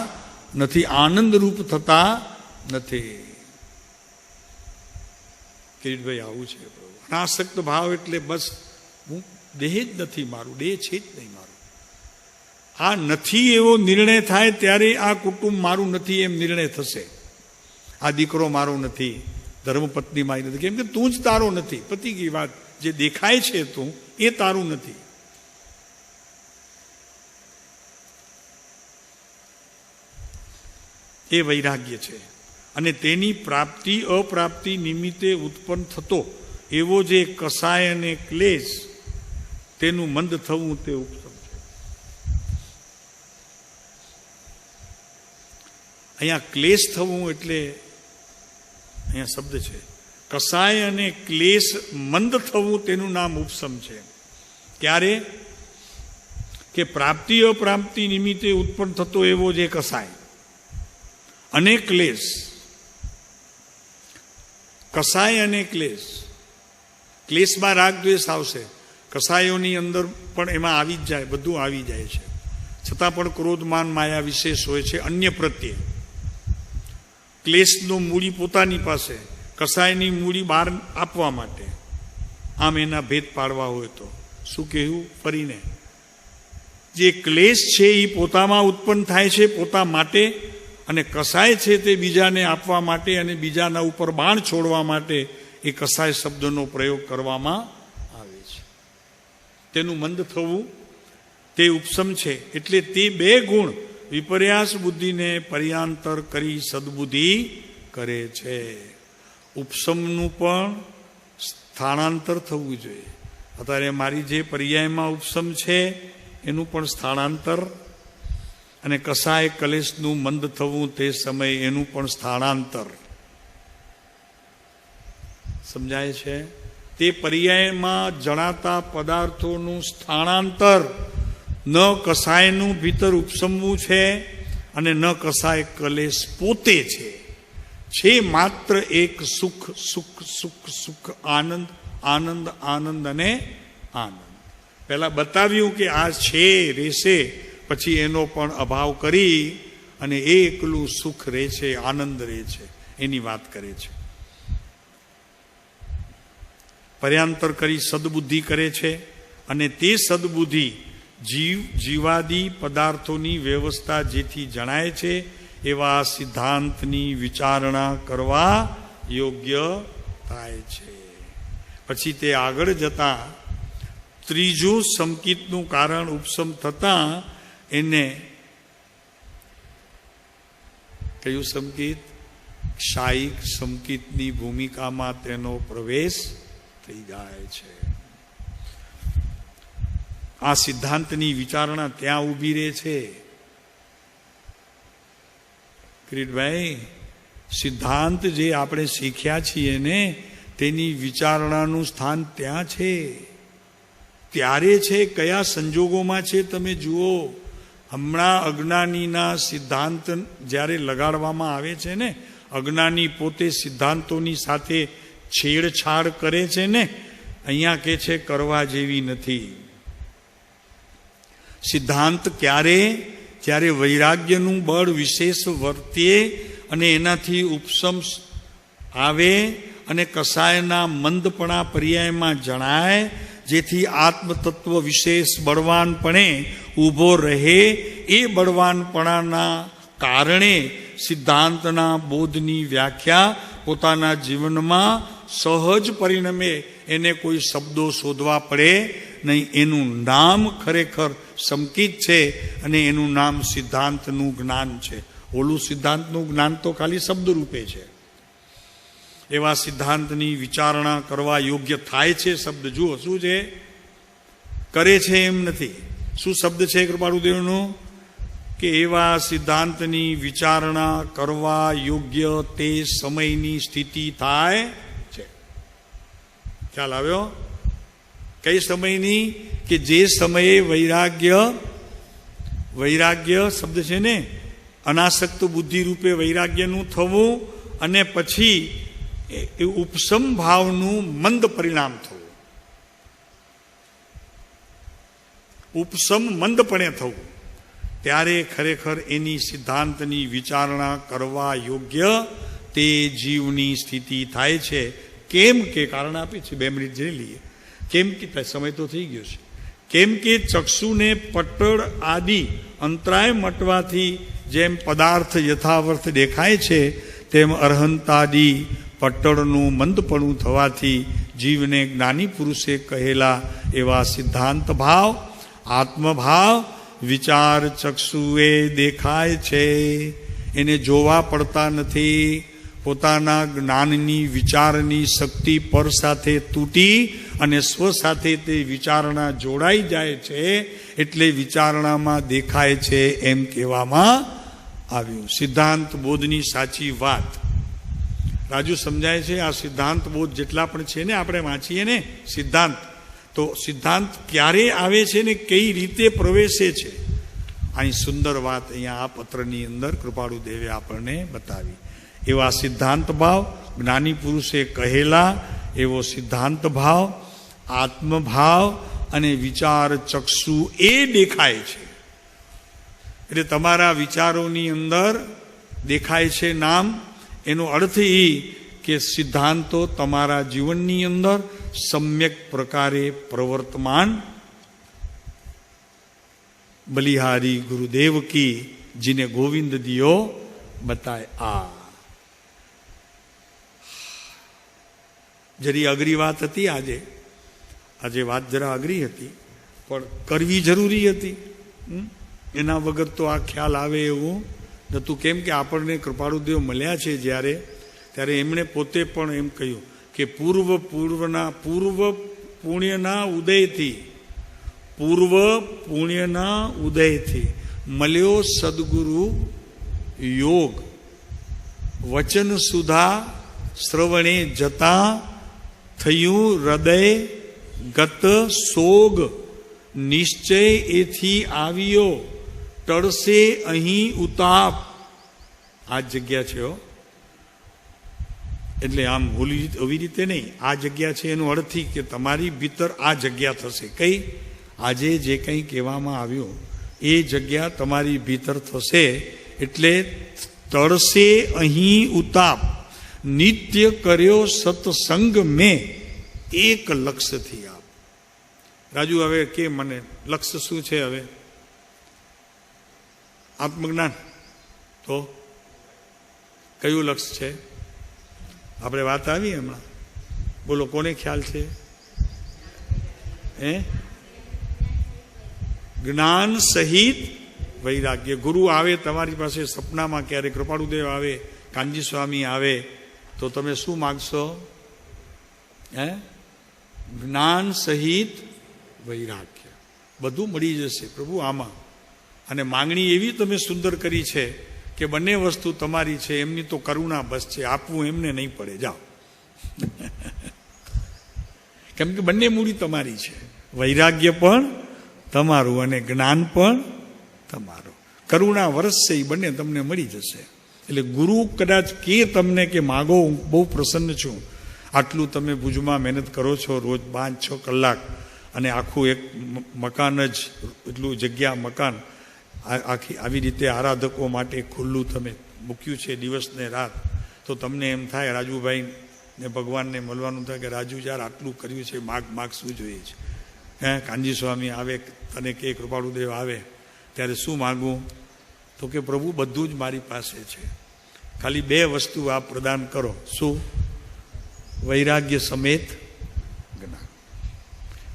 નથી, આનંદરૂપ થતા નથી. કિરીટભાઈ આવું છે. અનાસક્ત ભાવ એટલે બસ હું દેહ જ નથી મારું, દેહ છે જ નહીં મારું. આ નથી એવો નિર્ણય થાય ત્યારે આ કુટુંબ મારું નથી એમ નિર્ણય થશે. આ દીકરો મારો નથી, ધર્મપત્ની મારી નથી, કેમ કે તું જ તારો નથી. પતી ગઈ વાત. જે દેખાય છે તું, એ તારું નથી. એ વૈરાગ્ય છે. અને તેની પ્રાપ્તિ અપ્રાપ્તિ નિમિત્તે ઉત્પન્ન થતો એવો જે કસાય અને ક્લેશ, તેનું મંદ થવું તે ઉપસમ છે. અહીંયા ક્લેશ થવું એટલે અહીંયા શબ્દ છે કસાય અને ક્લેશ મંદ થવું, તેનું નામ ઉપસમ છે. ક્યારે? કે પ્રાપ્તિ અપ્રાપ્તિ નિમિત્તે ઉત્પન્ન થતો એવો જે કસાય અને ક્લેશ. કસાય અને ક્લેશ. ક્લેશમાં રાગ દ્વેષ આવશે, કસાયોની અંદર પણ એમાં આવી જ જાય, બધું આવી જાય છે. છતાં પણ ક્રોધ માન માયા વિશેષ હોય છે અન્ય પ્રત્યે. ક્લેશનો મૂડી પોતાની પાસે, કસાયની મૂડી બહાર આપવા માટે. આમ એના ભેદ પાડવા હોય તો શું કહેવું ફરીને? જે ક્લેશ છે એ પોતામાં ઉત્પન્ન થાય છે પોતા માટે, અને કસાય છે તે બીજાને આપવા માટે અને બીજાના ઉપર બાણ છોડવા માટે એ કસાય શબ્દનો પ્રયોગ કરવામાં આવે છે. તેનું મંદ થવું તે ઉપસમ છે. એટલે તે બે ગુણ વિપર્યાસ બુદ્ધિને પર્યાંતર કરી સદબુદ્ધિ કરે છે. ઉપસમનું પણ સ્થાનાંતર થવું જોઈએ. અત્યારે મારી જે પર્યાયમાં ઉપસમ છે એનું પણ સ્થાનાંતર, અને કસાય કલેશનું મંદ થવું તે સમય એનું પણ સ્થાનાંતર. સમજાય છે? તે પર્યાયમાં જણાતા પદાર્થોનું સ્થાનાંતર ન કસાયનું ભીતર ઉપસમવું છે અને ન કસાય કલેશ પોતે છે માત્ર એક સુખ સુખ સુખ સુખ, આનંદ આનંદ આનંદ અને આનંદ. પહેલા બતાવ્યું કે આ છે રહેશે, પછી એનો પણ અભાવ કરી અને એકલું સુખ રહે છે, આનંદ રહે છે, એની વાત કરે છે. પર્યાંતર કરી સદબુદ્ધિ કરે છે, અને તે સદબુદ્ધિ જીવાદી પદાર્થોની વ્યવસ્થા જેથી જણાય છે એવા સિદ્ધાંતની વિચારણા કરવા યોગ્ય થાય છે. પછી તે આગળ જતા ત્રીજું સંકિતનું કારણ ઉપસમ થતા એને કયું સંકિત? ક્ષાયિક સંકિતની ભૂમિકામાં તેનો પ્રવેશ થઈ જાય છે. આ સિદ્ધાંતની વિચારણા ત્યાં ઊભી રહે છે. કિરીટભાઈ, સિદ્ધાંત જે આપણે શીખ્યા છીએ ને તેની વિચારણાનું સ્થાન ત્યાં છે. ત્યારે છે, કયા સંજોગોમાં છે તમે જુઓ. હમણાં અજ્ઞાનીના સિદ્ધાંત જ્યારે લગાડવામાં આવે છે ને, અજ્ઞાની પોતે સિદ્ધાંતોની સાથે છેડછાડ કરે છે ને, અહીંયા કે છે કરવા જેવી નથી. સિદ્ધાંત ક્યારે? જ્યારે વૈરાગ્યનું બળ વિશેષ વર્તે અને એનાથી ઉપસમ આવે અને કસાયના મંદપણા પર્યાયમાં જણાય, જેથી આત્મતત્વ વિશેષ બળવાનપણે ઊભો રહે. એ બળવાનપણાના કારણે સિદ્ધાંતના બોધની વ્યાખ્યા પોતાના જીવનમાં સહજ પરિણમે. એને કોઈ શબ્દો શોધવા પડે નહીં. એનું નામ ખરેખર સંકિત છે અને એનું નામ સિદ્ધાંતનું જ્ઞાન છે. ઓલું સિદ્ધાંતનું જ્ઞાન તો ખાલી શબ્દ રૂપે છે. એવા સિદ્ધાંતની વિચારણા કરવા યોગ્ય થાય છે. શબ્દ જુઓ શું છે? કરે છે એમ નથી. શું શબ્દ છે કૃપાળુદેવનો? કે એવા સિદ્ધાંતની વિચારણા કરવા યોગ્ય તે સમયની સ્થિતિ થાય છે. ખ્યાલ આવ્યો? કઈ સમયની? કે જે સમયે વૈરાગ્ય શબ્દ છે ને, અનાસક્ત બુદ્ધિ રૂપે વૈરાગ્યનું થવું, અને પછી એ ઉપસમ ભાવનું મંદ પરિણામ થવું. ઉપસમ મંદપણે થવું, ત્યારે ખરેખર એની સિદ્ધાંતની વિચારણા કરવા યોગ્ય તે જીવની સ્થિતિ થાય છે. કેમ કે કારણ આપે છે, 2 મિનિટ જઈ લઈએ. કેમ કે સમય તો થઈ ગયો છે. કેમ કે ચક્ષુને પટળ આદિ અંતરાય મટવાથી જેમ પદાર્થ યથાવર્થ દેખાય છે, તેમ અરહંતાદિ પટળનું મંદપણું થવાથી જીવને જ્ઞાની પુરુષે કહેલા એવા સિદ્ધાંત ભાવ, આત્મભાવ વિચાર ચક્ષુએ દેખાય છે. એને જોવા પડતા નથી. પોતાના જ્ઞાનની વિચારની શક્તિ પર સાથે તૂટી અને સ્વ સાથે તે વિચારણા જોડાઈ જાય છે, એટલે વિચારણામાં દેખાય છે એમ કહેવામાં આવ્યું. સિદ્ધાંત બોધની સાચી વાત રાજુ સમજાય છે. આ સિદ્ધાંત બોધ જેટલા પણ છે ને, આપણે વાંચીએ ને સિદ્ધાંત, તો સિદ્ધાંત ક્યારે આવે છે ને કઈ રીતે પ્રવેશે છે, અહીં સુંદર વાત અહીંયા આ પત્રની અંદર કૃપાળુ દેવે આપણને બતાવી. એવા સિદ્ધાંત ભાવ, જ્ઞાની પુરુષે કહેલા એવો સિદ્ધાંત ભાવ, આત્મભાવ અને વિચાર ચક્ષુ એ દેખાય છે. એટલે તમારા વિચારોની અંદર દેખાય છે નામ. એનો અર્થ એ કે સિદ્ધાંતો તમારા જીવનની અંદર સમ્યક પ્રકારે પ્રવર્તમાન. બલિહારી ગુરુદેવ કી જીને ગોવિંદ દિયો બતાય. જરી અઘરી વાત હતી આજે વાત જરા અઘરી હતી, પણ કરવી જરૂરી હતી. એના વગર તો આ ખ્યાલ આવે એવું નહોતું. કેમ કે આપણને કૃપાળુદેવ મળ્યા છે જ્યારે, ત્યારે એમણે પોતે પણ એમ કહ્યું કે પૂર્વ પુણ્યના ઉદયથી મળ્યો સદગુરુ યોગ, વચન સુધા શ્રવણે જતા થયું હૃદય ગત સોગ, નિશ્ચય એથી આવ્યો ટળશે અહીં ઉતાપ. આ જગ્યા છે હો, એટલે આમ એવી રીતે નહીં, આ જગ્યા છે એનો અર્થથી કે તમારી ભીતર આ જગ્યા થશે. કઈ? આજે જે કંઈ કહેવામાં આવ્યું એ જગ્યા તમારી ભીતર થશે. એટલે તળશે અહીં ઉતાપ, નિત્ય કર્યો સત્સંગ મેં એક લક્ષ્યથી આપ. રાજુ હવે કે મને લક્ષ્ય શું છે? હવે આત્મજ્ઞાન. તો કયું લક્ષ્ય છે? આપણે વાત આવી હમણાં, બોલો કોને ખ્યાલ છે? જ્ઞાન સહિત વૈરાગ્ય. ગુરુ આવે તમારી પાસે સપનામાં, ક્યારે કૃપાળુદેવ આવે, કાનજી સ્વામી આવે, તો તમે શું માગશો? જ્ઞાન સહિત વૈરાગ્ય. બધું મળી જશે પ્રભુ આમાં. અને માંગણી એવી તમે સુંદર કરી છે કે બંને વસ્તુ તમારી છે. એમની તો કરુણા બસ છે, આપવું એમને નહીં પડે. જાઓ. કેમ કે બંને મૂડી તમારી છે, વૈરાગ્ય પણ તમારું અને જ્ઞાન પણ તમારું. કરુણા વરસશે એ બંને તમને મળી જશે. એટલે ગુરુ કદાચ કે તમને કે માગો, હું બહુ પ્રસન્ન છું, આટલું તમે ભુજમાં મહેનત કરો છો રોજ 5-6 કલાક, અને આખું એક મકાન જ એટલું જગ્યા મકાન આખી આવી રીતે આરાધકો માટે ખુલ્લું તમે મૂક્યું છે દિવસ ને રાત. તો તમને એમ થાય રાજુભાઈ ને ભગવાનને મળવાનું થાય કે રાજુ યાર આટલું કર્યું છે, માગ શું જોઈએ છે? કાનજી સ્વામી આવે, તને કે કૃપાળુદેવ આવે ત્યારે શું માગવું? તો કે પ્રભુ બધું જ મારી પાસે છે, ખાલી 2 વસ્તુ આપ પ્રદાન કરો. શું? વૈરાગ્ય સમેત જ્ઞાન.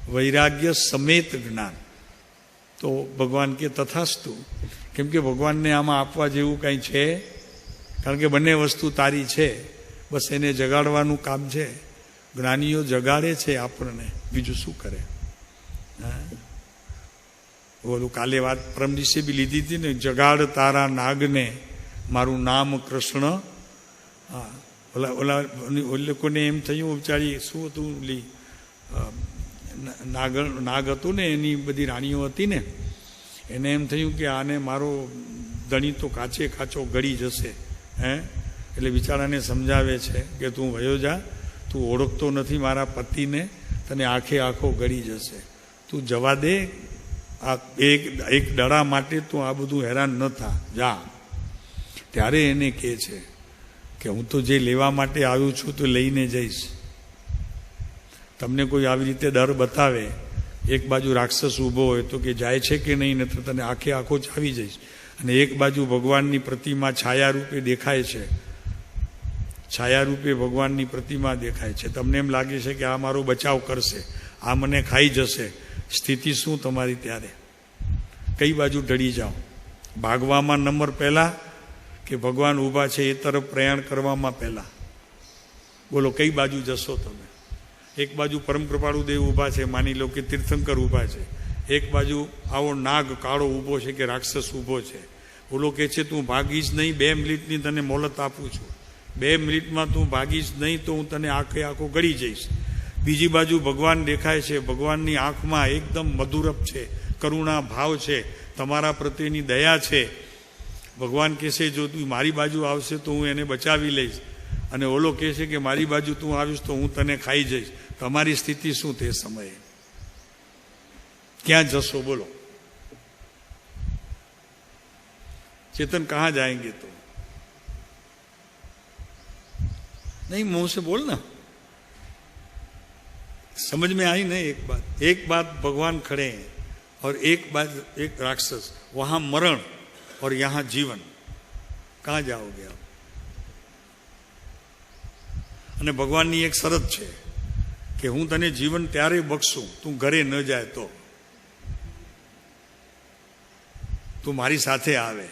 વૈરાગ્ય સમેત જ્ઞાન. તો ભગવાન કે તથાસ્તુ. કેમ કે ભગવાનને આમાં આપવા જેવું કંઈ છે? કારણ કે બંને વસ્તુ તારી છે, બસ એને જગાડવાનું કામ છે. જ્ઞાનીઓ જગાડે છે આપણને, બીજું શું કરે? બોલું કાલે વાત પરમ દિવસે બી લીધી હતી ને, જગાડ તારા નાગને મારું નામ કૃષ્ણ. હા, ઓલા લોકોને એમ થયું વિચારી શું હતું, નાગ હતું ને, એની બધી રાણીઓ હતી ને, એને એમ થયું કે આને મારો ધણી તો કાચો ગળી જશે. એટલે બિચારાને સમજાવે છે કે તું વયો જા, તું ઓળખતો નથી મારા પતિને, તને આખે આખો ગળી જશે, તું જવા દે. આ એક દડા માટે તું આ બધું હેરાન ન થા, જા. ત્યારે એને કહે છે કે હું તો જે લેવા માટે આવ્યો છું તો લઈને જઈશ. તમને કોઈ આવી રીતે ડર બતાવે, એક બાજુ રાક્ષસ ઊભો હોય તો કે જાય છે કે નહીં, ને તો તને આખે આખો ચાવી જઈશ. અને એક બાજુ ભગવાનની પ્રતિમા છાયા રૂપે દેખાય છે, છાયા રૂપે ભગવાનની પ્રતિમા દેખાય છે. તમને એમ લાગે છે કે આ મારો બચાવ કરશે, આ મને ખાઈ જશે. સ્થિતિ શું તમારી ત્યારે? કઈ બાજુ ઢળી જાઓ? ભાગવામાં નંબર પહેલા કે ભગવાન ઊભા છે એ તરફ પ્રયાણ કરવામાં પહેલા? બોલો કઈ બાજુ જશો તમે? એક બાજુ પરમ કૃપાળુદેવ ઊભા છે, માની લો કે તીર્થંકર ઊભા છે, એક બાજુ આવો નાગ કાળો ઊભો છે કે રાક્ષસ ઊભો છે. ઓલો કે છે તું ભાગીશ નહીં, 2 મિનિટની તને મોહલત આપું છું, 2 મિનિટમાં તું ભાગીશ નહીં તો હું તને આખે આખો ગળી જઈશ. બીજી બાજુ ભગવાન દેખાય છે, ભગવાનની આંખમાં એકદમ મધુરપ છે, કરુણા ભાવ છે, તમારા પ્રત્યેની દયા છે. ભગવાન કહેશે જો તું મારી બાજુ આવશે તો હું એને બચાવી લઈશ, અને ઓલો કહે છે કે મારી બાજુ તું આવીશ તો હું તને ખાઈ જઈશ. તમારી સ્થિતિ શું તે સમયે? ક્યાં જશો બોલો? चेतन कहाँ जाएंगे? तो नहीं, मुंह से बोलना, समझ में आई ना? एक बात भगवान खड़े हैं और एक बात एक राक्षस, वहां मरण और यहां जीवन. कहाँ जाओगे आप? અને ભગવાનની એક શરત છે કે હું તને જીવન ત્યારે બક્ષું તું ઘરે ન જાય તો. તું મારી સાથે આવે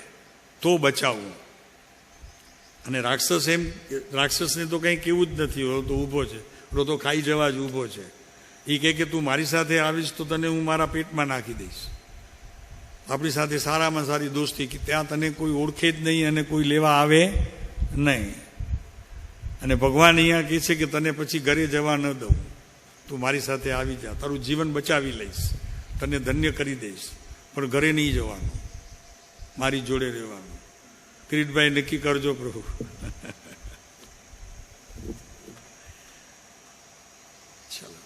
તો બચાવું. અને રાક્ષસને તો કંઈ કેવું જ નથી, ઓલો તો ઊભો છે, ઓલો તો ખાઈ જવા જ ઊભો છે. એ કહે કે તું મારી સાથે આવીશ તો તને હું મારા પેટમાં નાખી દઈશ. આપણી સાથે સારામાં સારી દોસ્તી, કે ત્યાં તને કોઈ ઓળખે જ નહીં અને કોઈ લેવા આવે નહીં. અને ભગવાન અહીંયા કહે છે કે તને પછી ઘરે જવા ન દઉં, તું મારી સાથે આવી જા, તારું જીવન બચાવી લઈશ, તને ધન્ય કરી દઈશ, પણ ઘરે નહીં જવાનું, મારી જોડે રહેવાનું. કિરીટભાઈ નક્કી કરજો પ્રભુ. ચાલો.